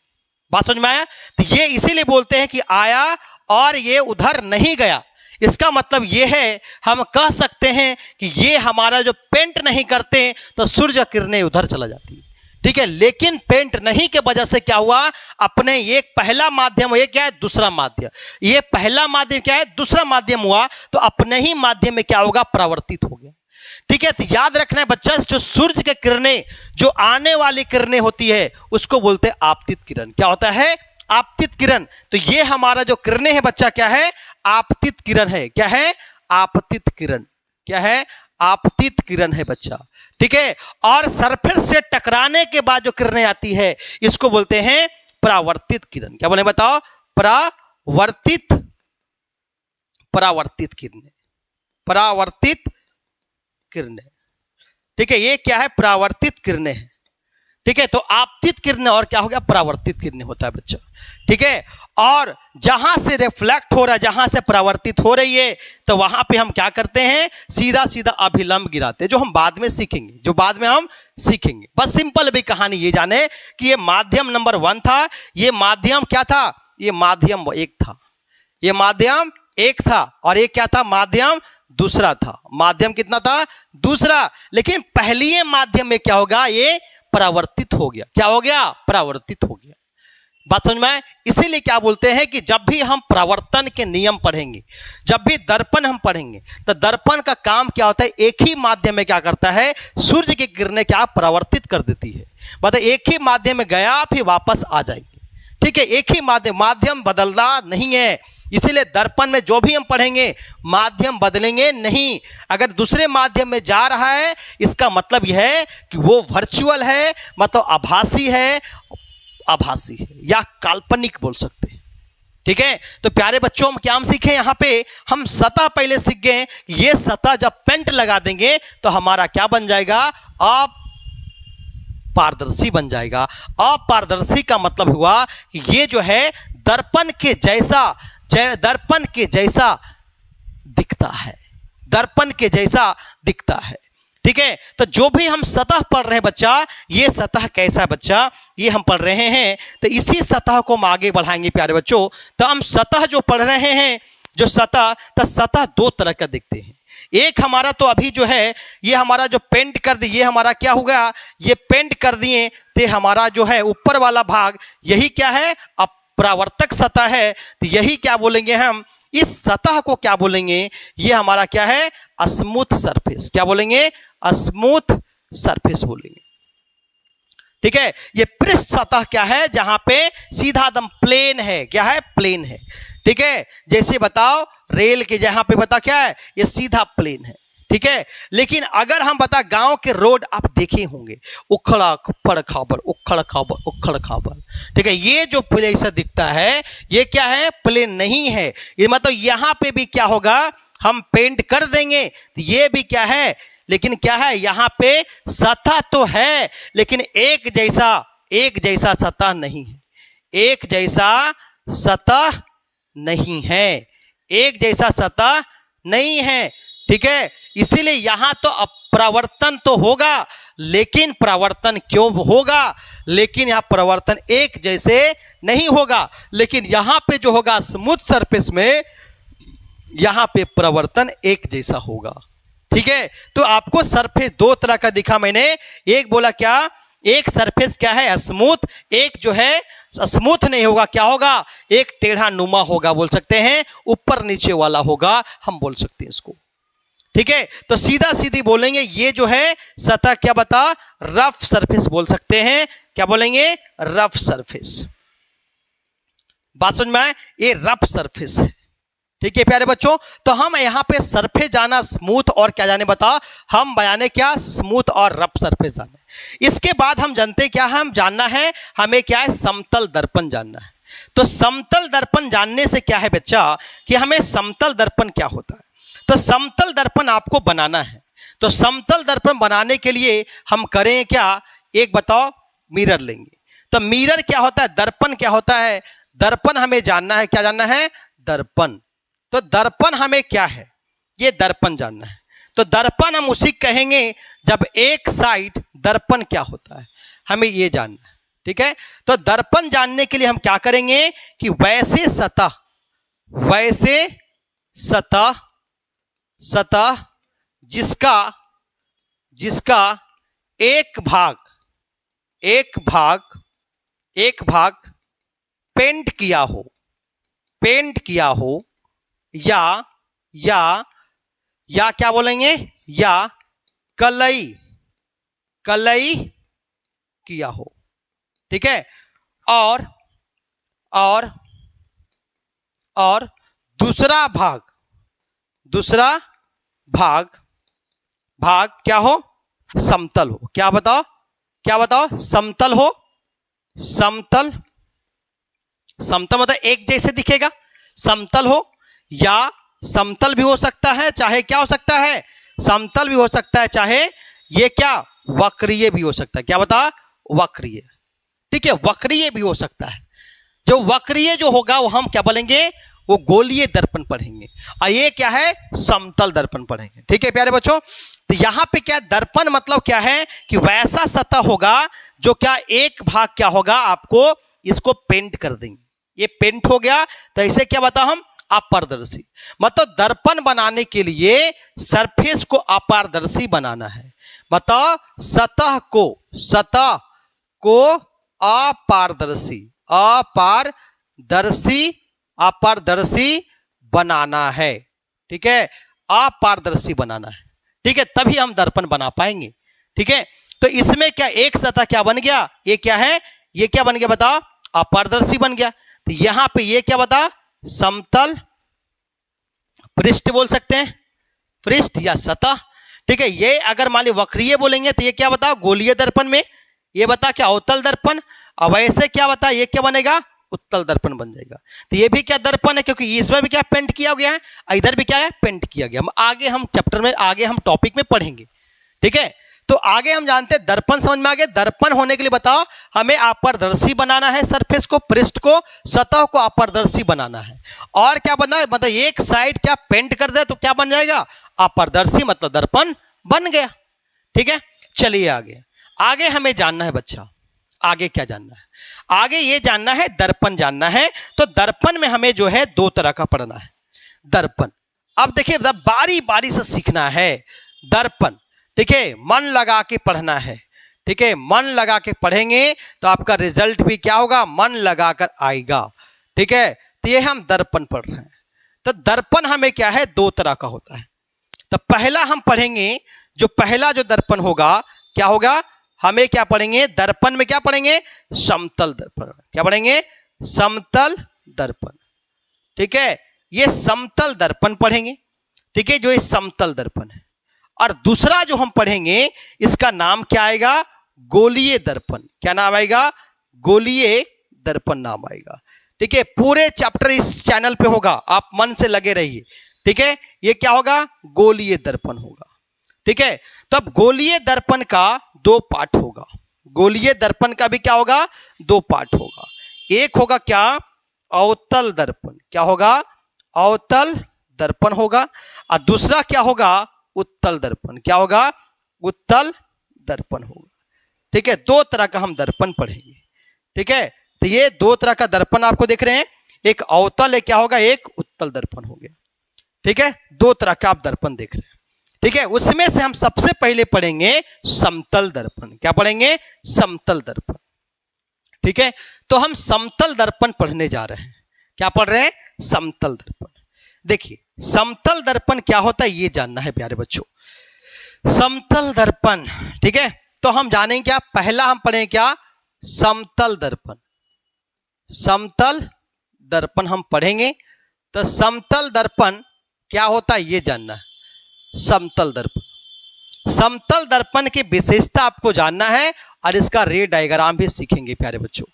बात समझ में आया, तो ये इसीलिए बोलते हैं कि आया और ये उधर नहीं गया। इसका मतलब ये है, हम कह सकते हैं कि ये हमारा जो पेंट नहीं करते तो सूर्य किरणें उधर चला जाती है। ठीक है, लेकिन पेंट नहीं के वजह से क्या हुआ, अपने एक पहला माध्यम, ये क्या है, दूसरा माध्यम, ये पहला माध्यम क्या है, दूसरा माध्यम हुआ, तो अपने ही माध्यम में क्या होगा, परावर्तित हो गया। ठीक है, तो याद रखना है बच्चा, जो सूर्य के किरणें, जो आने वाली किरणें होती है, उसको बोलते हैं आपतित किरण। क्या होता है, आपतित किरण। तो ये हमारा जो किरणें है बच्चा, क्या है, आपतित किरण है। क्या है, आपतित किरण। क्या है, आपतित किरण है बच्चा। ठीक है, और सरफेस से टकराने के बाद जो किरणें आती है, इसको बोलते हैं परावर्तित किरण। क्या बोले बताओ, परावर्तित, परावर्तित किरणें, परावर्तित किरणें। ठीक है, ये क्या है, परावर्तित किरणें है। ठीक है, तो आपतित किरणें और क्या हो गया, परावर्तित किरणें होता है बच्चा। ठीक है, और जहां से रिफ्लेक्ट हो रहा है, जहां से परावर्तित हो रही है, तो वहां पे हम क्या करते हैं, सीधा सीधा अभिलंब गिराते हैं, जो हम बाद में सीखेंगे। बस सिंपल भी कहानी ये जाने कि ये माध्यम नंबर 1 था, ये माध्यम क्या था, ये माध्यम 1 था, ये माध्यम 1 था, और ये क्या था, माध्यम दूसरा था। माध्यम कितना था, दूसरा। लेकिन पहली माध्यम में क्या होगा, ये परावर्तित हो गया। क्या हो गया, परावर्तित हो गया। बात समझ में आए? इसीलिए क्या बोलते हैं कि जब भी हम परावर्तन के नियम पढ़ेंगे, जब भी दर्पण हम पढ़ेंगे, तो दर्पण का काम क्या होता है, एक ही माध्यम में क्या करता है, सूर्य की किरणें क्या परावर्तित कर देती है। मतलब एक ही माध्यम में गया फिर वापस आ जाएंगे, ठीक है, एक ही माध्यम बदलना नहीं है। इसीलिए दर्पण में जो भी हम पढ़ेंगे माध्यम बदलेंगे नहीं। अगर दूसरे माध्यम में जा रहा है, इसका मतलब यह है कि वो वर्चुअल है, मतलब आभासी है या काल्पनिक बोल सकते हैं, ठीक है। तो प्यारे बच्चों, हम क्या सीखे यहाँ पे, हम सतह पहले सीख गए। ये सतह जब पेंट लगा देंगे तो हमारा क्या बन जाएगा, अपारदर्शी बन जाएगा। अपारदर्शी का मतलब हुआ कि ये जो है दर्पण के जैसा दिखता है, दर्पण के जैसा दिखता है, ठीक है। तो जो भी हम सतह पढ़ रहे हैं बच्चा, ये सतह कैसा है बच्चा, ये हम पढ़ रहे हैं। तो इसी सतह को हम आगे बढ़ाएंगे प्यारे बच्चों। तो हम सतह जो पढ़ रहे हैं, जो सतह 2 तरह का दिखते हैं। एक हमारा तो अभी जो है ये हमारा जो पेंट कर दिए, ये हमारा क्या होगा, ये पेंट कर दिए, तो हमारा जो है ऊपर वाला भाग यही क्या है, अपरावर्तक सतह है। तो यही क्या बोलेंगे हम, इस सतह को क्या बोलेंगे, ये हमारा क्या है, स्मूथ सरफेस। क्या बोलेंगे, स्मूथ सरफेस बोलेंगे, ठीक है। ये पृष्ठ सतह क्या है, जहां पे सीधा दम प्लेन है। क्या है, प्लेन है, ठीक है। जैसे बताओ रेल के जहां पे बता क्या है, ये सीधा प्लेन है, ठीक है। लेकिन अगर हम बता गांव के रोड आप देखे होंगे, उखड़ा खाबर, ठीक है, ये जो प्लेन ऐसा दिखता है, ये क्या है, प्लेन नहीं है। ये मतलब यहां पे भी क्या होगा, हम पेंट कर देंगे तो ये भी क्या है, लेकिन क्या है, यहां पे सतह तो है लेकिन एक जैसा सतह नहीं है, एक जैसा सतह नहीं है, एक जैसा सतह नहीं है, ठीक है। इसीलिए यहां तो परावर्तन तो होगा, लेकिन परावर्तन क्यों होगा, लेकिन यहां परावर्तन एक जैसे नहीं होगा। लेकिन यहां पे जो होगा स्मूथ सरफेस में, यहां पे परावर्तन एक जैसा होगा, ठीक है। तो आपको सरफेस 2 तरह का दिखा मैंने। एक बोला क्या, एक सरफेस क्या है, स्मूथ, एक जो है स्मूथ नहीं होगा, क्या होगा, एक टेढ़ा नुमा होगा बोल सकते हैं, ऊपर नीचे वाला होगा हम बोल सकते हैं इसको, ठीक है। तो सीधा सीधी बोलेंगे ये जो है सतह क्या बता, रफ सरफेस बोल सकते हैं। क्या बोलेंगे, रफ सरफेस। बात समझ में आए, ये रफ सरफेस है, ठीक है प्यारे बच्चों। तो हम यहाँ पे सरफेस जाना स्मूथ और क्या जाने बता, हम बयाने क्या, स्मूथ और रफ सरफेस जाने। इसके बाद हम जानते क्या है, हम जानना है हमें क्या है, समतल दर्पण जानना है। तो समतल दर्पण जानने से क्या है बच्चा, कि हमें समतल दर्पण क्या होता है। तो समतल दर्पण आपको बनाना है। तो समतल दर्पण बनाने के लिए हम करें क्या, एक बताओ, मिरर लेंगे। तो मिरर क्या होता है, दर्पण क्या होता है, दर्पण हमें जानना है। क्या जानना है, दर्पण। तो दर्पण हमें क्या है, ये दर्पण जानना है। तो दर्पण हम उसी कहेंगे जब एक साइड दर्पण क्या होता है, हमें ये जानना है, ठीक है। तो दर्पण जानने के लिए हम क्या करेंगे कि वैसे सतह जिसका एक भाग पेंट किया हो या क्या बोलेंगे, या कलई किया हो, ठीक है। और दूसरा भाग क्या हो, समतल हो। क्या बताओ, समतल हो। समतल मतलब एक जैसे दिखेगा, समतल हो, या समतल भी हो सकता है, चाहे क्या हो सकता है, समतल भी हो सकता है, चाहे ये क्या, वक्रीय भी हो सकता है। क्या बता, वक्रीय, ठीक है, वक्रीय भी हो सकता है। जो वक्रीय जो होगा वो हम क्या बोलेंगे, वो गोलीय दर्पण पढ़ेंगे। और ये क्या है, समतल दर्पण पढ़ेंगे। ठीक है प्यारे बच्चों, तो यहां पे क्या दर्पण मतलब क्या है कि वैसा सतह होगा जो क्या एक भाग क्या होगा, आपको इसको पेंट कर देंगे, ये पेंट हो गया तो इसे क्या बताओ हम, अपारदर्शी। मतलब दर्पण बनाने के लिए सरफेस को अपारदर्शी बनाना है, मतलब सतह को अपारदर्शी बनाना है। ठीक है, अपारदर्शी बनाना है। ठीक है, तभी हम दर्पण बना पाएंगे। ठीक है, तो इसमें क्या एक सतह क्या बन गया, ये क्या है, ये क्या बन गया बताओ, अपारदर्शी बन गया। तो यहां पे ये क्या बता, समतल पृष्ठ बोल सकते हैं, पृष्ठ या सतह। ठीक है, ये अगर मान ली वक्रीय बोलेंगे तो ये क्या बता, गोलीय दर्पण में, ये बता क्या अवतल दर्पण। अब ऐसे क्या बता, ये क्या बनेगा, उत्तल दर्पण बन जाएगा। तो ये भी क्या दर्पण है, क्योंकि इसमें भी क्या पेंट किया गया है, इधर भी क्या है, पेंट किया गया। आगे हम चैप्टर में, आगे हम टॉपिक में पढ़ेंगे। ठीक है, तो आगे हम जानते हैं दर्पण समझ में आ गया। दर्पण होने के लिए बताओ हमें अपारदर्शी बनाना है, सरफेस को, पृष्ठ को, सतह को अपारदर्शी बनाना है। और क्या बनना है, मतलब एक साइड क्या पेंट कर दे तो क्या बन जाएगा, अपारदर्शी, मतलब दर्पण बन गया। ठीक है, चलिए आगे आगे हमें जानना है बच्चा, आगे क्या जानना है, आगे ये जानना है दर्पण जानना है। तो दर्पण में हमें जो है दो तरह का पढ़ना है दर्पण। अब देखिए बारी बारी से सीखना है दर्पण। ठीक है, मन लगा के पढ़ना है। ठीक है, मन लगा के पढ़ेंगे तो आपका रिजल्ट भी क्या होगा, मन लगाकर आएगा। ठीक है, तो ये हम दर्पण पढ़ रहे हैं। तो दर्पण हमें क्या है, दो तरह का होता है। तो पहला हम पढ़ेंगे, जो पहला जो दर्पण होगा क्या होगा, हमें क्या पढ़ेंगे, दर्पण में क्या पढ़ेंगे, समतल दर्पण। क्या पढ़ेंगे, समतल दर्पण। ठीक है, ये समतल दर्पण पढ़ेंगे। ठीक है, जो ये समतल दर्पण है। और दूसरा जो हम पढ़ेंगे इसका नाम क्या आएगा, गोलीय दर्पण। क्या नाम आएगा, गोलीय दर्पण नाम आएगा। ठीक है, पूरे चैप्टर इस चैनल पे होगा, आप मन से लगे रहिए। ठीक है, ये क्या होगा, गोलीय दर्पण होगा। ठीक है, तो अब गोलीय दर्पण का दो पार्ट होगा। गोलीय दर्पण का भी क्या होगा, दो पार्ट होगा। एक होगा क्या, अवतल दर्पण। क्या होगा, अवतल दर्पण होगा। और दूसरा क्या होगा, उत्तल दर्पण। क्या होगा, उत्तल दर्पण होगा। ठीक है, दो तरह का हम दर्पण पढ़ेंगे। ठीक है, तो ये दो तरह का दर्पण आपको देख रहे हैं, एक अवतल है, क्या होगा, एक उत्तल दर्पण हो गया। ठीक है, दो तरह का आप दर्पण देख रहे हैं। ठीक है, उसमें से हम सबसे पहले पढ़ेंगे समतल दर्पण। क्या पढ़ेंगे, समतल दर्पण। ठीक है, तो हम समतल दर्पण पढ़ने जा रहे हैं। क्या पढ़ रहे हैं, समतल दर्पण। देखिए समतल दर्पण क्या होता है ये जानना है प्यारे बच्चों, समतल दर्पण। ठीक है, तो हम जानेंगे क्या, पहला हम पढ़ेंगे क्या, समतल दर्पण। समतल दर्पण हम पढ़ेंगे। तो समतल दर्पण क्या होता है ये जानना है, समतल दर्पण। समतल दर्पण की विशेषता आपको जानना है और इसका रे डायग्राम भी सीखेंगे प्यारे बच्चों।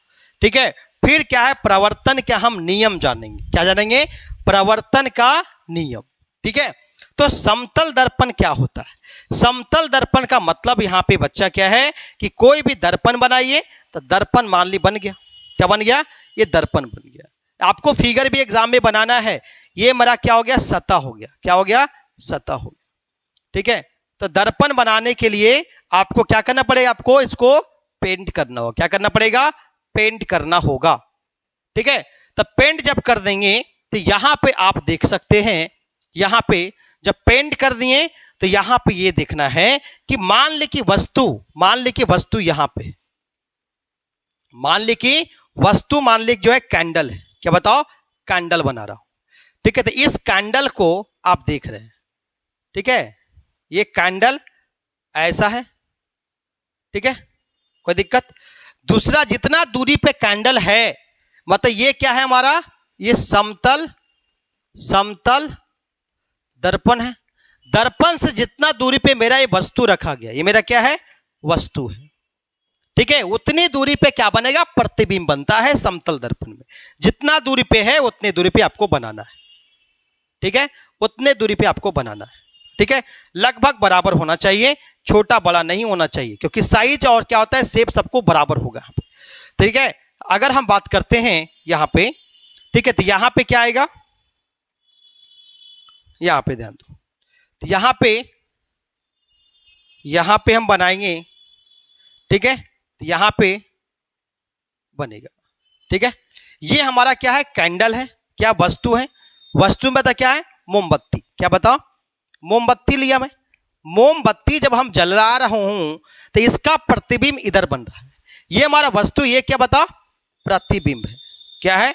ठीक है, फिर क्या है, प्रवर्तन क्या हम नियम जानेंगे। क्या जानेंगे, प्रवर्तन का नियम। ठीक है, तो समतल दर्पण क्या होता है, समतल दर्पण का मतलब यहां पे बच्चा क्या है कि कोई भी दर्पण बनाइए तो दर्पण मान ली बन गया। क्या बन गया, ये दर्पण बन गया। आपको फिगर भी एग्जाम में बनाना है, ये मेरा क्या हो गया, सतह हो गया। क्या हो गया, सतह हो गया। ठीक है, तो दर्पण बनाने के लिए आपको क्या करना पड़ेगा, आपको इसको पेंट करना होगा। क्या करना पड़ेगा, पेंट करना होगा। ठीक है, तो पेंट जब कर देंगे तो यहां पे आप देख सकते हैं, यहां पे जब पेंट कर दिए तो यहां पे ये देखना है कि मान ली कि वस्तु यहां पे, मान ली कि वस्तु, मान ली जो है कैंडल है। क्या बताओ, कैंडल बना रहा हूं। ठीक है, तो इस कैंडल को आप देख रहे हैं। ठीक है, ये कैंडल ऐसा है। ठीक है, कोई दिक्कत। दूसरा जितना दूरी पे कैंडल है, मतलब ये क्या है हमारा, ये समतल दर्पण है। दर्पण से जितना दूरी पे मेरा ये वस्तु रखा गया, ये मेरा क्या है, वस्तु है। ठीक है, उतनी दूरी पे क्या बनेगा, प्रतिबिंब बनता है समतल दर्पण में। जितना दूरी पे है उतनी दूरी पे आपको बनाना है। ठीक है, उतने दूरी पे आपको बनाना है। ठीक है, लगभग बराबर होना चाहिए, छोटा बड़ा नहीं होना चाहिए, क्योंकि साइज और क्या होता है, शेप सबको बराबर होगा। ठीक है, अगर हम बात करते हैं यहां पे, ठीक है, तो यहां पे क्या आएगा, यहां पे ध्यान दो, तो यहां पे हम बनाएंगे, ठीक है, तो यहां पे बनेगा, ठीक है। ये हमारा क्या है, कैंडल है, क्या वस्तु है, वस्तु में बता क्या है, मोमबत्ती, क्या बताओ, मोमबत्ती लिया मैं, मोमबत्ती जब हम जला रहा हूं तो इसका प्रतिबिंब इधर बन रहा है, ये हमारा वस्तु, ये क्या बता, प्रतिबिंब है, क्या है,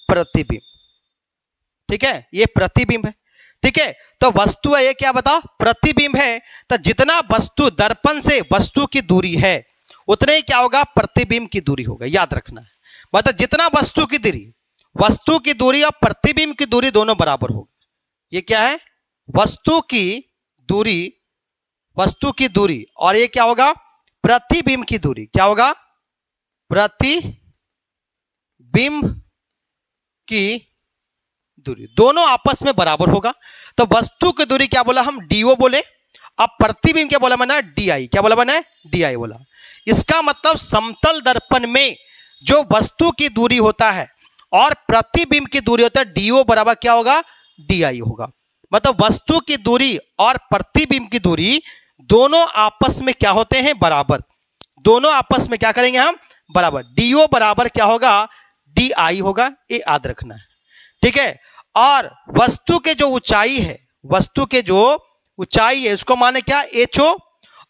प्रतिबिंब, ठीक है, ये प्रतिबिंब है, ठीक है। तो वस्तु है, ये क्या बता, प्रतिबिंब है, तो जितना वस्तु दर्पण से वस्तु की दूरी है उतने ही क्या होगा, प्रतिबिंब की दूरी होगा, याद रखना है, मतलब जितना वस्तु की दूरी और प्रतिबिंब की दूरी दोनों बराबर होगा, ये क्या है, वस्तु की दूरी और ये क्या होगा, प्रतिबिंब की दूरी, क्या होगा, प्रतिबिंब की दूरी दोनों आपस में बराबर होगा। तो वस्तु की दूरी क्या बोला हम, डीओ बोले, अब प्रतिबिंब क्या बोला मैंने, डीआई, क्या बोला मैंने, डीआई बोला। इसका मतलब समतल दर्पण में जो वस्तु की दूरी होता है और प्रतिबिंब की दूरी होता है, डीओ बराबर क्या होगा, डीआई होगा, मतलब वस्तु की दूरी और प्रतिबिंब की दूरी दोनों आपस में क्या होते हैं, बराबर, दोनों आपस में क्या करेंगे हम, बराबर, डीओ बराबर क्या होगा, डीआई होगा, ये याद रखना है, ठीक है। और वस्तु के जो ऊंचाई है, उसको माने क्या, एचओ,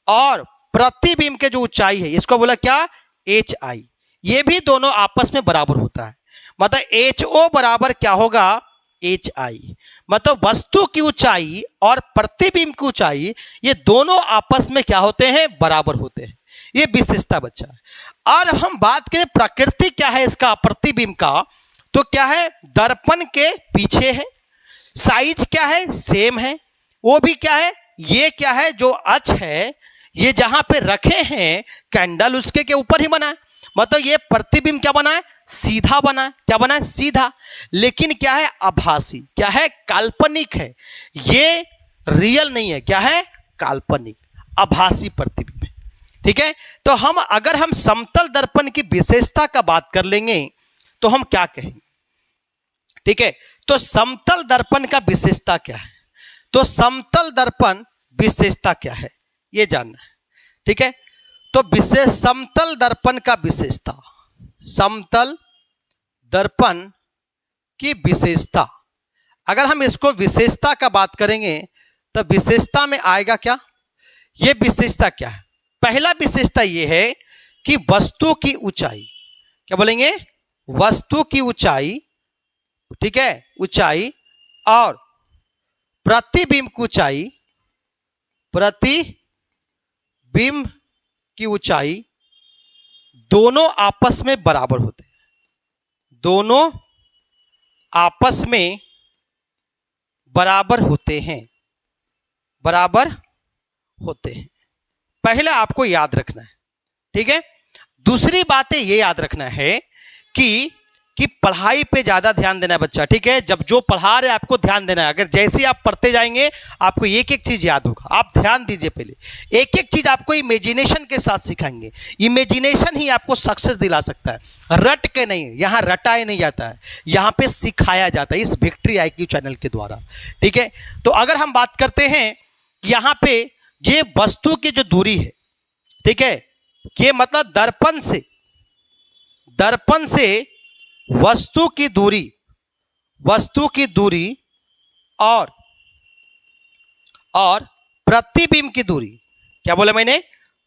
और प्रतिबिंब के जो ऊंचाई है इसको बोला क्या, एच आई, ये भी दोनों आपस में बराबर होता है, मतलब एच ओ बराबर क्या होगा, एच आई, मतलब वस्तु की ऊंचाई और प्रतिबिंब की ऊंचाई ये दोनों आपस में क्या होते हैं, बराबर होते हैं, ये विशेषता बच्चा है। और हम बात करें प्रकृति क्या है इसका, प्रतिबिंब का, तो क्या है, दर्पण के पीछे है, साइज क्या है, सेम है, वो भी क्या है, ये क्या है, जो अक्ष है ये जहां पे रखे हैं कैंडल उसके के ऊपर ही बना है, मतलब ये प्रतिबिंब क्या बना है, सीधा बना है, क्या बना है, सीधा, लेकिन क्या है, आभासी, क्या है, काल्पनिक है, ये रियल नहीं है, क्या है, काल्पनिक, आभासी प्रतिबिंब है, ठीक है। तो अगर हम समतल दर्पण की विशेषता का बात कर लेंगे तो हम क्या कहेंगे, ठीक है, तो समतल दर्पण का विशेषता क्या है, तो समतल दर्पण विशेषता क्या है ये जानना है, ठीक है। तो समतल दर्पण का विशेषता, समतल दर्पण की विशेषता, अगर हम इसको विशेषता का बात करेंगे तो विशेषता में आएगा क्या, ये विशेषता क्या है, पहला विशेषता ये है कि वस्तु की ऊंचाई, क्या बोलेंगे, वस्तु की ऊंचाई, ठीक है, ऊंचाई और प्रतिबिंब की ऊंचाई, प्रतिबिंब की ऊंचाई दोनों आपस में बराबर होते हैं, दोनों आपस में बराबर होते हैं, बराबर होते हैं, पहले आपको याद रखना है, ठीक है। दूसरी बात ये याद रखना है कि पढ़ाई पे ज्यादा ध्यान देना है बच्चा, ठीक है, जब जो पढ़ा रहे आपको ध्यान देना है, अगर जैसे ही आप पढ़ते जाएंगे आपको एक एक चीज याद होगा, आप ध्यान दीजिए, पहले एक एक चीज आपको इमेजिनेशन के साथ सिखाएंगे, इमेजिनेशन ही आपको सक्सेस दिला सकता है, रट के नहीं, यहाँ रटाया नहीं जाता है, यहाँ पे सिखाया जाता है इस विक्ट्री IQ चैनल के द्वारा, ठीक है। तो अगर हम बात करते हैं यहाँ पे ये वस्तु की जो दूरी है, ठीक है, ये मतलब दर्पण से वस्तु की दूरी और प्रतिबिंब की दूरी, क्या बोला मैंने,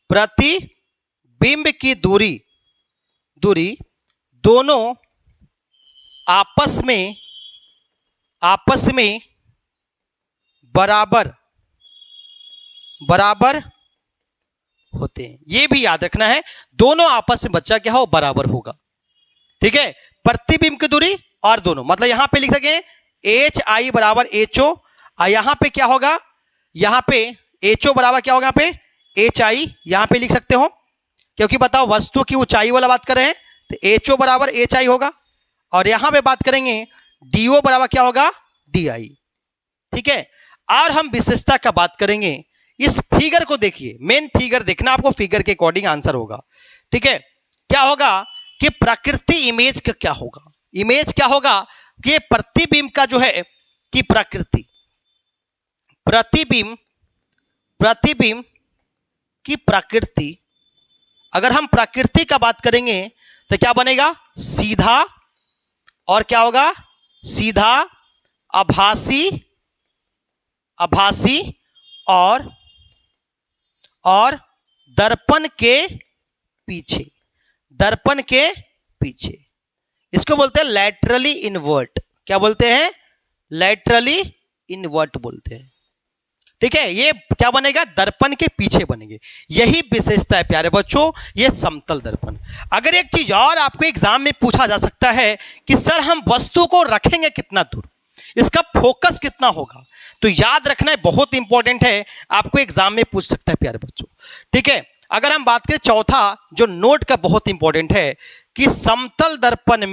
प्रतिबिंब की दूरी दोनों आपस में बराबर होते हैं, ये भी याद रखना है, दोनों आपस में बच्चा क्या हो, बराबर होगा, ठीक है, प्रतिबिंब की दूरी और दोनों, मतलब यहां पे लिख सके एच आई बराबर एच ओ, और यहां पे क्या होगा, यहां पे एच ओ बराबर क्या होगा, यहां पे एच आई, यहां पे लिख सकते हो, क्योंकि बताओ वस्तु की ऊंचाई वाला बात कर रहे हैं तो एच ओ बराबर एच आई होगा, और यहां पे बात करेंगे डी ओ बराबर क्या होगा, डी आई, ठीक है। और हम विशेषता का बात करेंगे, इस फिगर को देखिए, मेन फिगर देखना आपको, फिगर के अकॉर्डिंग आंसर होगा, ठीक है। क्या होगा कि प्रकृति इमेज का क्या होगा। इमेज क्या होगा कि प्रतिबिंब का जो है कि प्रकृति, प्रतिबिंब की प्रकृति, अगर हम प्रकृति का बात करेंगे तो क्या बनेगा, सीधा, और क्या होगा, सीधा, आभासी और दर्पण के पीछे, इसको बोलते हैं लैटरली इन्वर्ट। क्या बोलते हैं, लैटरली इन्वर्ट बोलते हैं। ठीक है, ये क्या बनेगा, दर्पण के पीछे बनेंगे। यही विशेषता है प्यारे बच्चों, ये समतल दर्पण। अगर एक चीज और आपको एग्जाम में पूछा जा सकता है कि सर हम वस्तु को रखेंगे कितना दूर, इसका फोकस कितना होगा, तो याद रखना है, बहुत इंपॉर्टेंट है, आपको एग्जाम में पूछ सकता है प्यारे बच्चों। ठीक है, अगर हम बात करें चौथा जो नोट का बहुत इंपॉर्टेंट है कि समतल दर्पण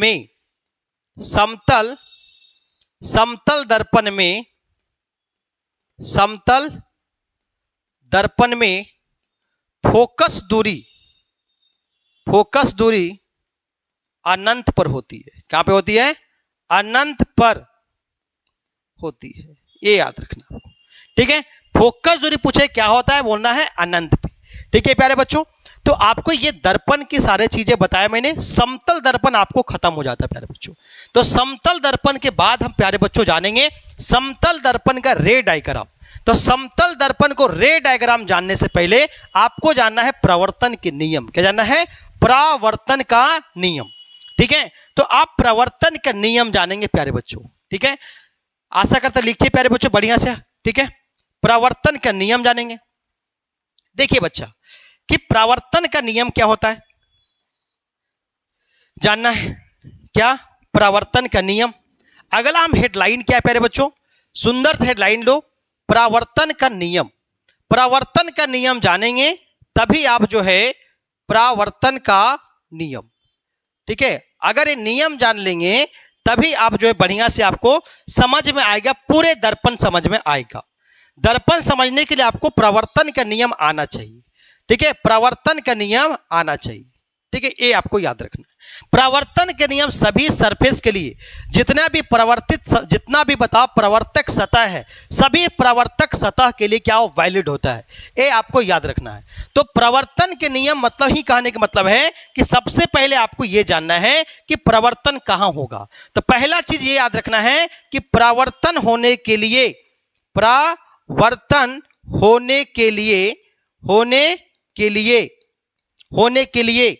में फोकस दूरी अनंत पर होती है। कहां पे होती है, अनंत पर होती है, ये याद रखना। ठीक है, फोकस दूरी पूछे क्या होता है, बोलना है अनंत पे। ठीक है प्यारे बच्चों, तो आपको ये दर्पण की सारे चीजें बताया मैंने। समतल दर्पण आपको खत्म हो जाता है प्यारे बच्चों। तो समतल दर्पण के बाद हम प्यारे बच्चों जानेंगे समतल दर्पण का रे डायग्राम। तो समतल दर्पण को रे डायग्राम जानने से पहले आपको जानना है प्रवर्तन के नियम। क्या जानना है, प्रवर्तन का नियम। ठीक है, तो आप प्रवर्तन का नियम जानेंगे प्यारे बच्चों। ठीक है, आशा करता लिखिए प्यारे बच्चों बढ़िया से। ठीक है, प्रवर्तन का नियम जानेंगे। देखिए बच्चा कि प्रवर्तन का नियम क्या होता है, जानना है क्या, प्रवर्तन का नियम। अगला हम हेडलाइन क्या है प्यारे बच्चों, सुंदर हेडलाइन लो, प्रवर्तन का नियम। प्रवर्तन का नियम जानेंगे तभी आप जो है प्रवर्तन का नियम। ठीक है, अगर ये नियम जान लेंगे तभी आप जो है बढ़िया से आपको समझ में आएगा, पूरे दर्पण समझ में आएगा। दर्पण समझने के लिए आपको प्रवर्तन का नियम आना चाहिए। ठीक है, प्रवर्तन का नियम आना चाहिए। ठीक है, ये आपको याद रखना है। प्रवर्तन के नियम सभी सरफेस के लिए, जितना भी बताओ प्रवर्तक सतह है, सभी प्रवर्तक सतह के लिए क्या वैलिड होता है, ये आपको याद रखना है। तो प्रवर्तन के नियम मतलब ही कहने का मतलब है कि सबसे पहले आपको यह जानना है कि प्रवर्तन कहां होगा। तो पहला चीज ये याद रखना है कि प्रवर्तन होने के लिए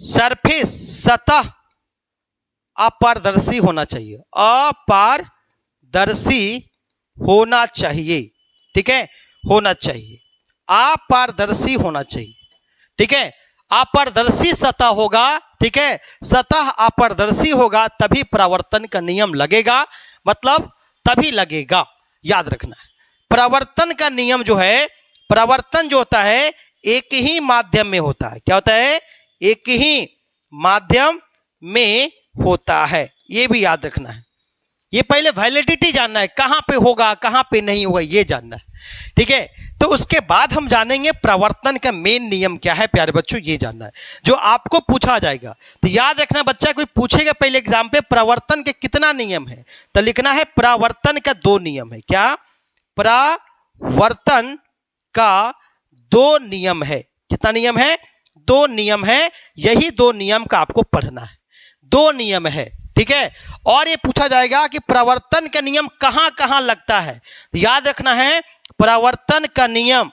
सरफेस सतह अपारदर्शी होना चाहिए, अपारदर्शी होना चाहिए। ठीक है, होना चाहिए, अपारदर्शी होना चाहिए। ठीक है, अपारदर्शी सतह होगा। ठीक है, सतह अपारदर्शी होगा तभी प्रवर्तन का नियम लगेगा, मतलब तभी लगेगा, याद रखना है। प्रवर्तन का नियम जो है, प्रवर्तन जो होता है एक ही माध्यम में होता है। क्या होता है, एक ही माध्यम में होता है, ये भी याद रखना है। ये पहले वैलिडिटी जानना है, कहां पे होगा कहां पे नहीं होगा ये जानना है। ठीक है, तो उसके बाद हम जानेंगे प्रवर्तन का मेन नियम क्या है प्यारे बच्चों, ये जानना है जो आपको पूछा जाएगा। तो याद रखना बच्चा, कोई पूछेगा पहले एग्जाम पे प्रवर्तन के कितना नियम है, तो लिखना है प्रवर्तन का 2 नियम है। क्या, प्रवर्तन का 2 नियम है। कितना नियम है, 2 नियम है। यही 2 नियम का आपको पढ़ना है, 2 नियम है। ठीक है, और ये पूछा जाएगा कि प्रवर्तन का नियम कहां कहां लगता है, तो याद रखना है प्रवर्तन का नियम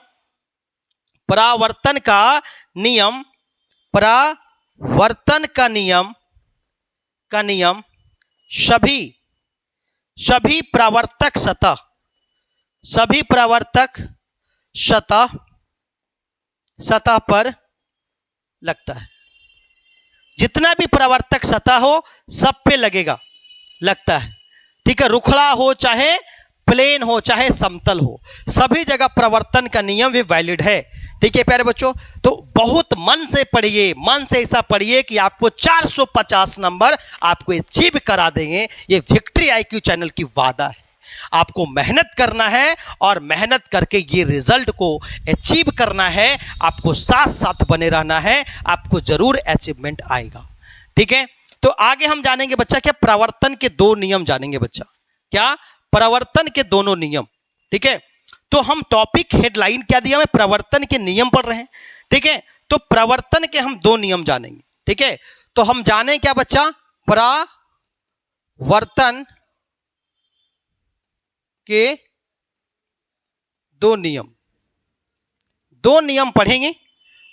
सभी प्रवर्तक सतह पर लगता है। जितना भी प्रवर्तक सतह हो सब पे लगता है। ठीक है, रुखड़ा हो चाहे प्लेन हो चाहे समतल हो, सभी जगह प्रवर्तन का नियम भी वैलिड है। ठीक है प्यारे बच्चों, तो बहुत मन से पढ़िए, मन से ऐसा पढ़िए कि आपको 450 नंबर आपको अचीव करा देंगे। ये विक्ट्री आईक्यू चैनल की वादा है। आपको मेहनत करना है और मेहनत करके ये रिजल्ट को अचीव करना है। आपको साथ साथ बने रहना है, आपको जरूर अचीवमेंट आएगा। ठीक है, तो आगे हम जानेंगे बच्चा क्या परावर्तन के दो नियम जानेंगे बच्चा, क्या परावर्तन के दोनों नियम। ठीक है, तो हम टॉपिक हेडलाइन क्या दिया, हमें परावर्तन के नियम पढ़ रहे हैं। ठीक है, तो परावर्तन के हम दो नियम जानेंगे। ठीक है, तो हम जाने क्या बच्चा, परावर्तन के दो नियम, दो नियम पढ़ेंगे।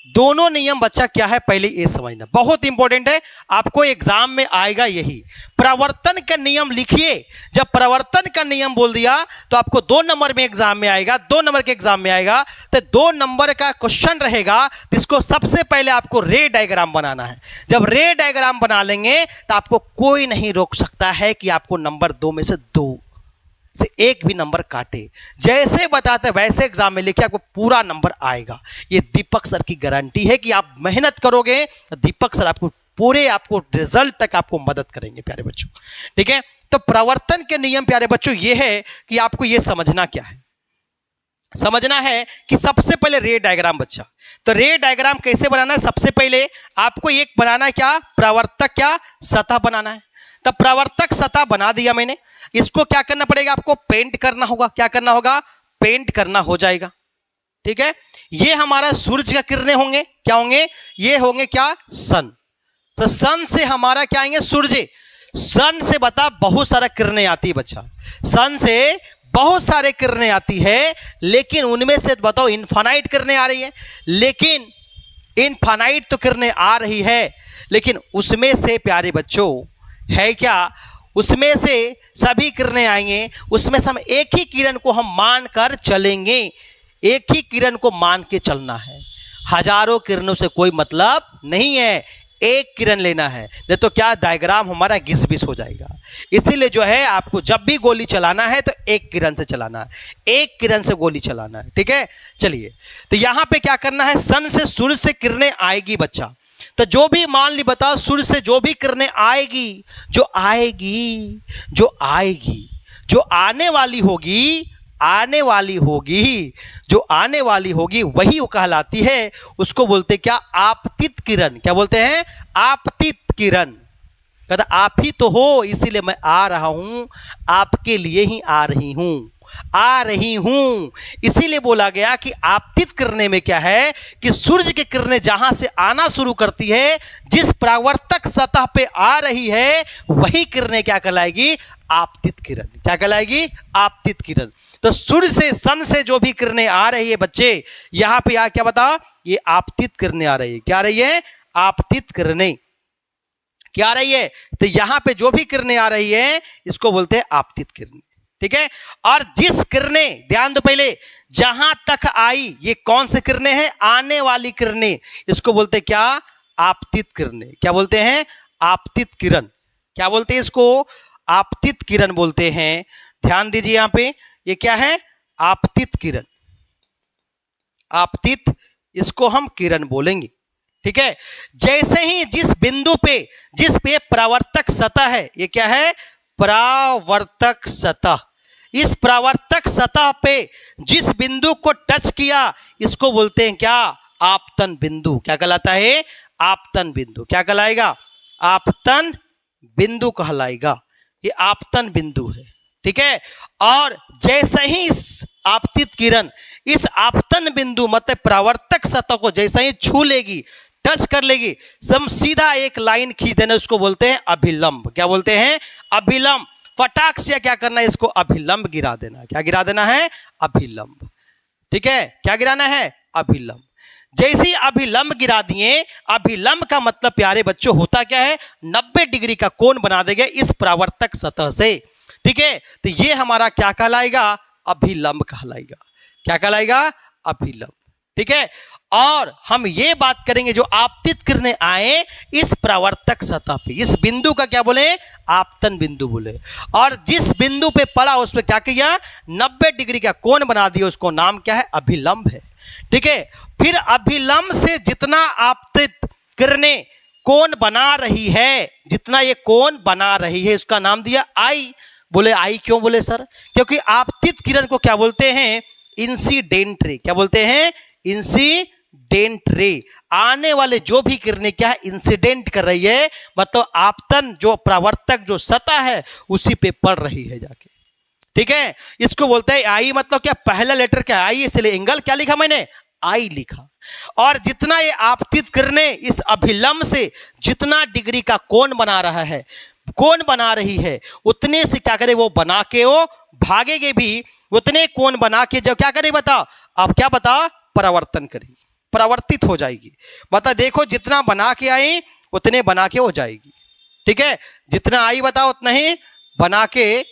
दोनों नियम बच्चा क्या है पहले ये समझना, बहुत इंपॉर्टेंट है, आपको एग्जाम में आएगा यही। परावर्तन का नियम लिखिए, जब परावर्तन का नियम बोल दिया तो आपको 2 नंबर में एग्जाम में आएगा, 2 नंबर के एग्जाम में आएगा। तो 2 नंबर का क्वेश्चन रहेगा, जिसको सबसे पहले आपको रे डायग्राम बनाना है। जब रे डायग्राम बना लेंगे तो आपको कोई नहीं रोक सकता है कि आपको नंबर 2 में से 2 से 1 भी नंबर काटे। जैसे बताते वैसे एग्जाम में लिखे, आपको पूरा नंबर आएगा। ये दीपक सर की गारंटी है कि आप मेहनत करोगे तो दीपक सर आपको पूरे आपको रिजल्ट तक आपको मदद करेंगे प्यारे बच्चों। ठीक है, तो परावर्तन के नियम प्यारे बच्चों ये है कि आपको ये समझना क्या है, समझना है कि सबसे पहले रे डायग्राम बच्चा, तो रे डायग्राम कैसे बनाना है, सबसे पहले आपको एक बनाना है क्या, परावर्तक क्या सतह बनाना है। तो परावर्तक सतह बना दिया मैंने, इसको क्या करना पड़ेगा, आपको पेंट करना होगा। क्या करना होगा, पेंट करना हो जाएगा। ठीक है, ये हमारा सूरज का किरणें होंगे, क्या होंगे, ये होंगे क्या, सन। तो सन से हमारा क्या आएंगे, सूर्य। सन से बता बहुत सारा किरणें आती है बच्चा, सन से बहुत सारे किरणें आती है, लेकिन उनमें से बताओ इनफाइनाइट किरणें आ रही है, लेकिन इनफाइनाइट तो किरणें आ रही है, लेकिन उसमें से प्यारे बच्चों है क्या, उसमें से सभी किरणें आएंगे, उसमें से हम एक ही किरण को हम मान कर चलेंगे, एक ही किरण को मान के चलना है। हजारों किरणों से कोई मतलब नहीं है, एक किरण लेना है, नहीं तो क्या डायग्राम हमारा घिस बिस हो जाएगा। इसीलिए जो है आपको जब भी गोली चलाना है तो एक किरण से चलाना है, एक किरण से गोली चलाना है। ठीक है, चलिए, तो यहां पे क्या करना है, सन से सूर्य से किरणें आएगी बच्चा। तो जो भी मान ली बताओ, सूर्य से जो भी किरणें आएगी, जो आएगी, जो आएगी, जो आने वाली होगी, आने वाली होगी, जो आने वाली होगी वही वो कहलाती है, उसको बोलते क्या, आपतित किरण। क्या बोलते हैं, आपतित किरण। कहता आप ही तो हो, इसीलिए मैं आ रहा हूं, आपके लिए ही आ रही हूं, आ रही हूं। इसीलिए बोला गया कि आपतित किरणें में क्या है कि सूर्य की किरणें जहां से आना शुरू करती है, जिस परावर्तक सतह पे आ रही है, वही किरणें क्या कहलाएगी, आपतित किरण। क्या कहलाएगी, आपतित किरण। तो सूर्य से, सन से जो भी किरणें आ रही है बच्चे, यहां पे क्या बता, ये आपतित किरणें आ रही है। क्या आ रही है, आपतित किरणें क्या आ रही है। तो यहां पे जो भी किरणें आ रही है इसको बोलते हैं आपतित किरणें। ठीक है, और जिस किरणें, ध्यान दो पहले, जहां तक आई, ये कौन से किरणें हैं, आने वाली किरणें, इसको बोलते हैं क्या, आपतित किरणें। क्या बोलते हैं, आपतित किरण। क्या बोलते हैं इसको, आपतित किरण बोलते हैं। ध्यान दीजिए यहां पे, ये क्या है, आपतित किरण। आपतित, इसको हम किरण बोलेंगे। ठीक है, जैसे ही जिस बिंदु पे, जिस पे परावर्तक सतह है, ये क्या है, परावर्तक सतह, इस परावर्तक सतह पे जिस बिंदु को टच किया, इसको बोलते हैं क्या, आपतन बिंदु। क्या कहलाता है, आपतन बिंदु। क्या कहलाएगा, आपतन बिंदु कहलाएगा, ये आपतन बिंदु है। ठीक है, और जैसे ही इस आपतित किरण इस आपतन बिंदु मतलब परावर्तक सतह को जैसे ही छू लेगी, टच कर लेगी, हम सीधा एक लाइन खींच देना, उसको बोलते हैं अभिलंब। क्या बोलते हैं, अभिलंब। फटाक से क्या करना है, इसको अभिलंब गिरा देना। क्या गिरा देना है, अभिलंब। ठीक है, क्या गिराना है, अभिलंब। जैसे अभिलंब गिरा दिए, अभिलंब का मतलब प्यारे बच्चों होता क्या है, 90 डिग्री का कोण बना देंगे इस परावर्तक सतह से। ठीक है, तो ये हमारा क्या कहलाएगा, अभिलंब कहलाएगा। क्या कहलाएगा, अभिलंब। ठीक है, और हम ये बात करेंगे जो आपतित किरणें आए इस परावर्तक सतह पे, इस बिंदु का क्या बोले, आपतन बिंदु बोले, और जिस बिंदु पे पड़ा उस पे क्या किया, 90 डिग्री का कोण बना दिया, उसको नाम क्या है, अभिलंब है। ठीक है, फिर अभिलंब से जितना आपतित किरणें कोण बना रही है, जितना ये कोण बना रही है, उसका नाम दिया आई। बोले आई क्यों बोले सर, क्योंकि आपतित किरण को क्या बोलते हैं, इंसिडेंट रे। क्या बोलते हैं, इंसिडेंट इंसिडेंट रे, आने वाले जो भी किरणें क्या है इंसिडेंट कर रही है, मतलब आपतन जो परावर्तक जो सतह है उसी पे पड़ रही है जाके। ठीक है, इसको बोलते हैं आई, मतलब क्या पहला लेटर क्या है आई, इसलिए एंगल क्या लिखा मैंने आई लिखा। और जितना ये आपतित किरणें इस अभिलंब से जितना डिग्री का कोण बना रहा है, कोण बना रही है, उतने से क्या करे वो बना के वो भागेगे भी, उतने कोण बना के जो क्या करे बता, अब क्या बता परावर्तन करेगी, परावर्तित हो जाएगी। बता देखो जितना बना के आई उतने बना के हो जाएगी। ठीक है, जितना आई बता उतना ही बना के,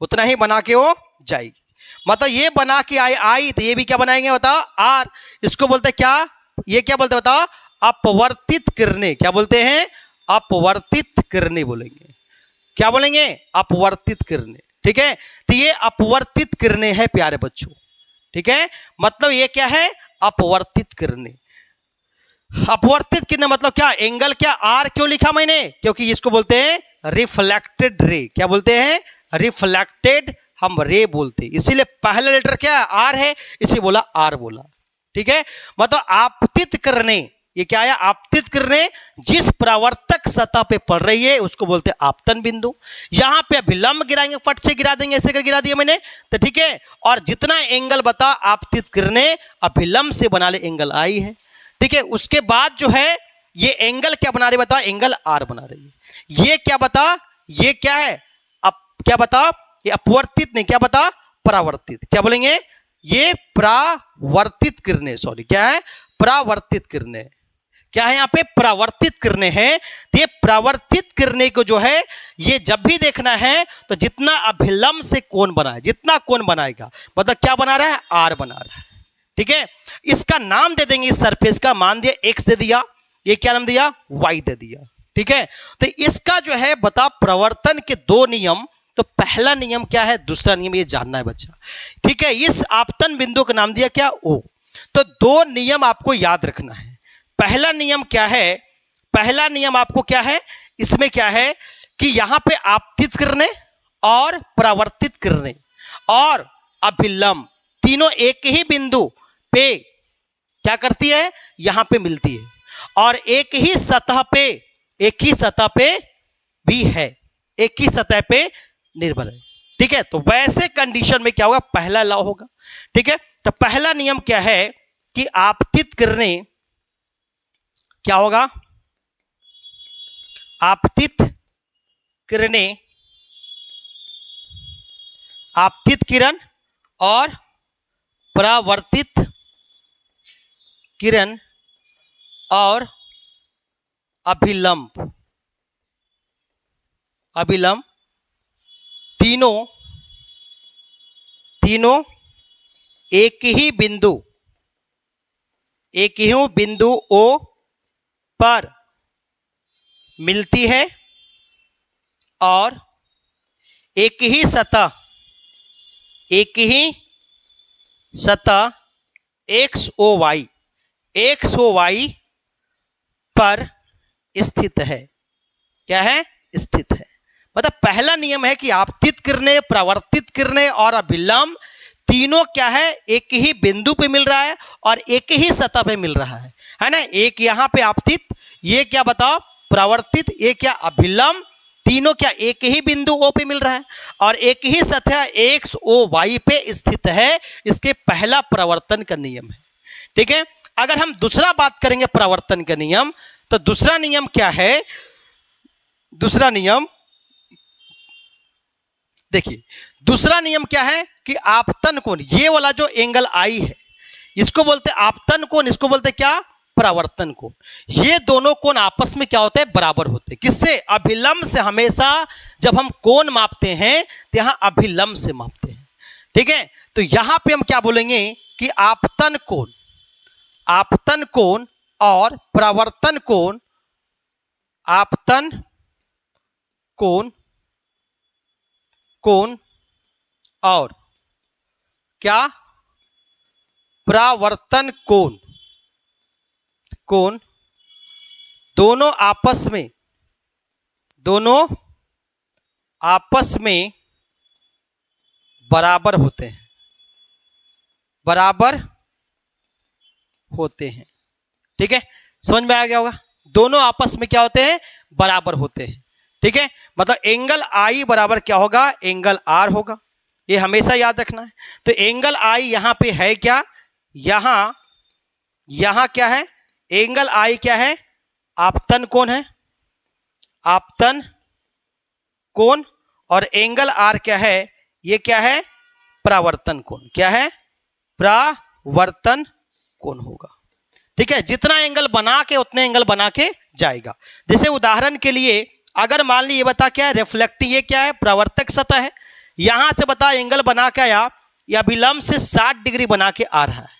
उतना ही बना के वो जाएगी। मतलब ये बना के आई तो ये भी क्या बनाएंगे बता आर, इसको बोलते क्या, ये क्या बोलते बता अपवर्तित किरणें, क्या बोलते हैं अपवर्तित किरणें बोलेंगे, क्या बोलेंगे अपवर्तित किरणें। ठीक है, तो ये अपवर्तित किरणें है प्यारे बच्चों। ठीक है, मतलब ये क्या है अपवर्तित किरणें। अपवर्तित किरणें मतलब क्या, एंगल क्या आर क्यों लिखा मैंने, क्योंकि इसको बोलते हैं रिफ्लेक्टेड रे, क्या बोलते हैं रिफ्लेक्टेड हम रे बोलते हैं, इसीलिए पहला लेटर क्या है आर है, इसी बोला आर बोला। ठीक है, मतलब आपतित किरणें, ये क्या है आपतित किरणें जिस परावर्तक सतह पे पड़ रही है उसको बोलते हैं आपतन बिंदु। यहां पे अभिलंब गिराएंगे, फट से गिरा देंगे, ऐसे कर गिरा दिया मैंने तो ठीक है। और जितना एंगल बता आपतित किरणें अभिलंब से बना ले एंगल आई है। ठीक है, उसके बाद जो है ये एंगल क्या बना रही बता, एंगल आर बना रही है। ये क्या बता, ये क्या है अब क्या बता, ये अपवर्तित नहीं क्या बता परावर्तित, क्या बोलेंगे ये परावर्तित किरणें, सॉरी क्या है परावर्तित किरणें, क्या है यहाँ पे परावर्तित किरणें हैं। तो ये परावर्तित किरणें को जो है ये जब भी देखना है तो जितना अभिलंब से कोण बनाए, जितना कोण बनाएगा मतलब क्या बना रहा है आर बना रहा है। ठीक है, इसका नाम दे देंगे इस सरफेस का, मान दिया एक्स दे दिया, ये क्या नाम दिया वाई दे दिया। ठीक है, तो इसका जो है बता प्रवर्तन के दो नियम, तो पहला नियम क्या है, दूसरा नियम ये जानना है बच्चा। ठीक है, इस आपतन बिंदु का नाम दिया क्या ओ, तो दो नियम आपको याद रखना है। पहला नियम क्या है, पहला नियम आपको क्या है, इसमें क्या है कि यहां पे आपतित किरणें और परावर्तित किरणें और अभिलंब तीनों एक ही बिंदु पे क्या करती है, यहां पे मिलती है और एक ही सतह पे, एक ही सतह पे भी है, एक ही सतह पे निर्भर है। ठीक है, तो वैसे कंडीशन में क्या होगा पहला लॉ होगा। ठीक है, तो पहला नियम क्या है कि आपतित किरणें क्या होगा, आपतित किरणें, आपतित किरण और परावर्तित किरण और अभिलंब, अभिलंब तीनों, तीनों एक ही बिंदु, एक ही बिंदु ओ पर मिलती है और एक ही सतह, एक ही सतह X O Y, X O Y पर स्थित है, क्या है स्थित है। मतलब पहला नियम है कि आपतित किरणें, परावर्तित किरणें और अभिलंब तीनों क्या है एक ही बिंदु पे मिल रहा है और एक ही सतह पे मिल रहा है ना। एक यहां पे आपतित, ये क्या बताओ परावर्तित, ये क्या अभिलंब, तीनों क्या एक ही बिंदु ओ पे मिल रहा है और एक ही सतह एक्स ओ वाई पे स्थित है। इसके पहला परावर्तन का नियम है। ठीक है, अगर हम दूसरा बात करेंगे परावर्तन का नियम, तो दूसरा नियम क्या है, दूसरा नियम देखिए, दूसरा नियम क्या है कि आपतन कोण, ये वाला जो एंगल आई है इसको बोलते हैं आपतन कोण, इसको बोलते हैं क्या परावर्तन कोण। ये दोनों कोण आपस में क्या होते हैं बराबर होते हैं, किससे अभिलंब से। हमेशा जब हम कोण मापते हैं तो यहां अभिलंब से मापते हैं। ठीक है, तो यहां पे हम क्या बोलेंगे कि आपतन कोण, आपतन कोण और परावर्तन कोण, आपतन कोण, कोण और क्या परावर्तन कोण, कोण दोनों आपस में, दोनों आपस में बराबर होते हैं, बराबर होते हैं। ठीक है, समझ में आ गया होगा, दोनों आपस में क्या होते हैं, बराबर होते हैं। ठीक है, मतलब एंगल आई बराबर क्या होगा, एंगल आर होगा, ये हमेशा याद रखना है। तो एंगल आई यहां पे है क्या, यहां क्या है, एंगल आई क्या है, आपतन कोण है, आपतन कोण, और एंगल आर क्या है, ये क्या है, परावर्तन कोण। क्या है, परावर्तन कोण होगा। ठीक है, जितना एंगल बना के उतने एंगल बना के जाएगा। जैसे उदाहरण के लिए अगर मान ली ये बता क्या है, रिफ्लेक्टिंग, ये क्या है, परावर्तक सतह है, यहां से बता एंगल बना के आया, या विलंब से 60 डिग्री बना के आ रहा है।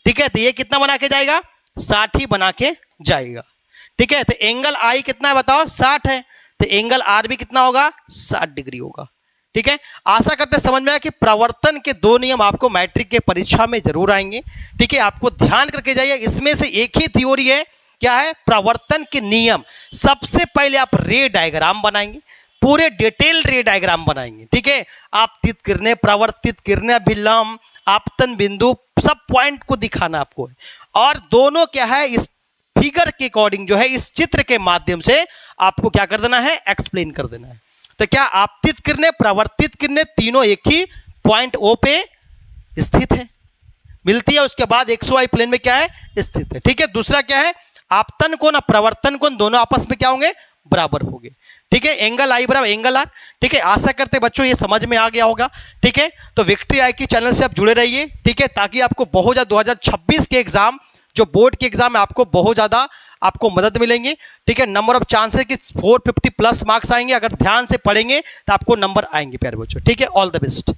ठीक है, तो ये कितना बना के जाएगा, 60 ही बना के जाएगा। ठीक है, तो एंगल आई कितना है बताओ, 60 है, तो एंगल आर भी कितना होगा, 60 डिग्री होगा। ठीक है, आशा करते समझ में आया कि प्रवर्तन के दो नियम आपको मैट्रिक के परीक्षा में जरूर आएंगे। ठीक है, आपको ध्यान करके जाइए, इसमें से एक ही थ्योरी है, क्या है, प्रवर्तन के नियम। सबसे पहले आप रे डायग्राम बनाएंगे, पूरे डिटेल रे डायग्राम बनाएंगे। ठीक है, आपतित किरणें, प्रवर्तित किरणें, विलंब, आपतन बिंदु, सब पॉइंट को दिखाना आपको है। और दोनों क्या है, इस फिगर के अकॉर्डिंग जो है, इस चित्र के माध्यम से आपको क्या कर देना है, एक्सप्लेन कर देना है। तो क्या आपतित किरणें, प्रवर्तित किरणें तीनों एक ही पॉइंट ओ पे स्थित है, मिलती है, उसके बाद XY प्लेन में क्या है, स्थित है। ठीक है, दूसरा क्या है, आपतन कोण और प्रवर्तन कोण दोनों आपस में क्या होंगे, बराबर होंगे। ठीक है, एंगल आई बराबर एंगल आर। ठीक है, आशा करते बच्चों ये समझ में आ गया होगा। ठीक है, तो विक्ट्री IQ चैनल से आप जुड़े रहिए। ठीक है, ताकि आपको बहुत ज़्यादा 2026 के एग्जाम, जो बोर्ड के एग्जाम है, आपको बहुत ज़्यादा आपको मदद मिलेंगे। ठीक है, नंबर ऑफ चांसेस कि 450 प्लस मार्क्स आएंगे, अगर ध्यान से पढ़ेंगे तो आपको नंबर आएंगे प्यारे बच्चों। ठीक है, ऑल द बेस्ट।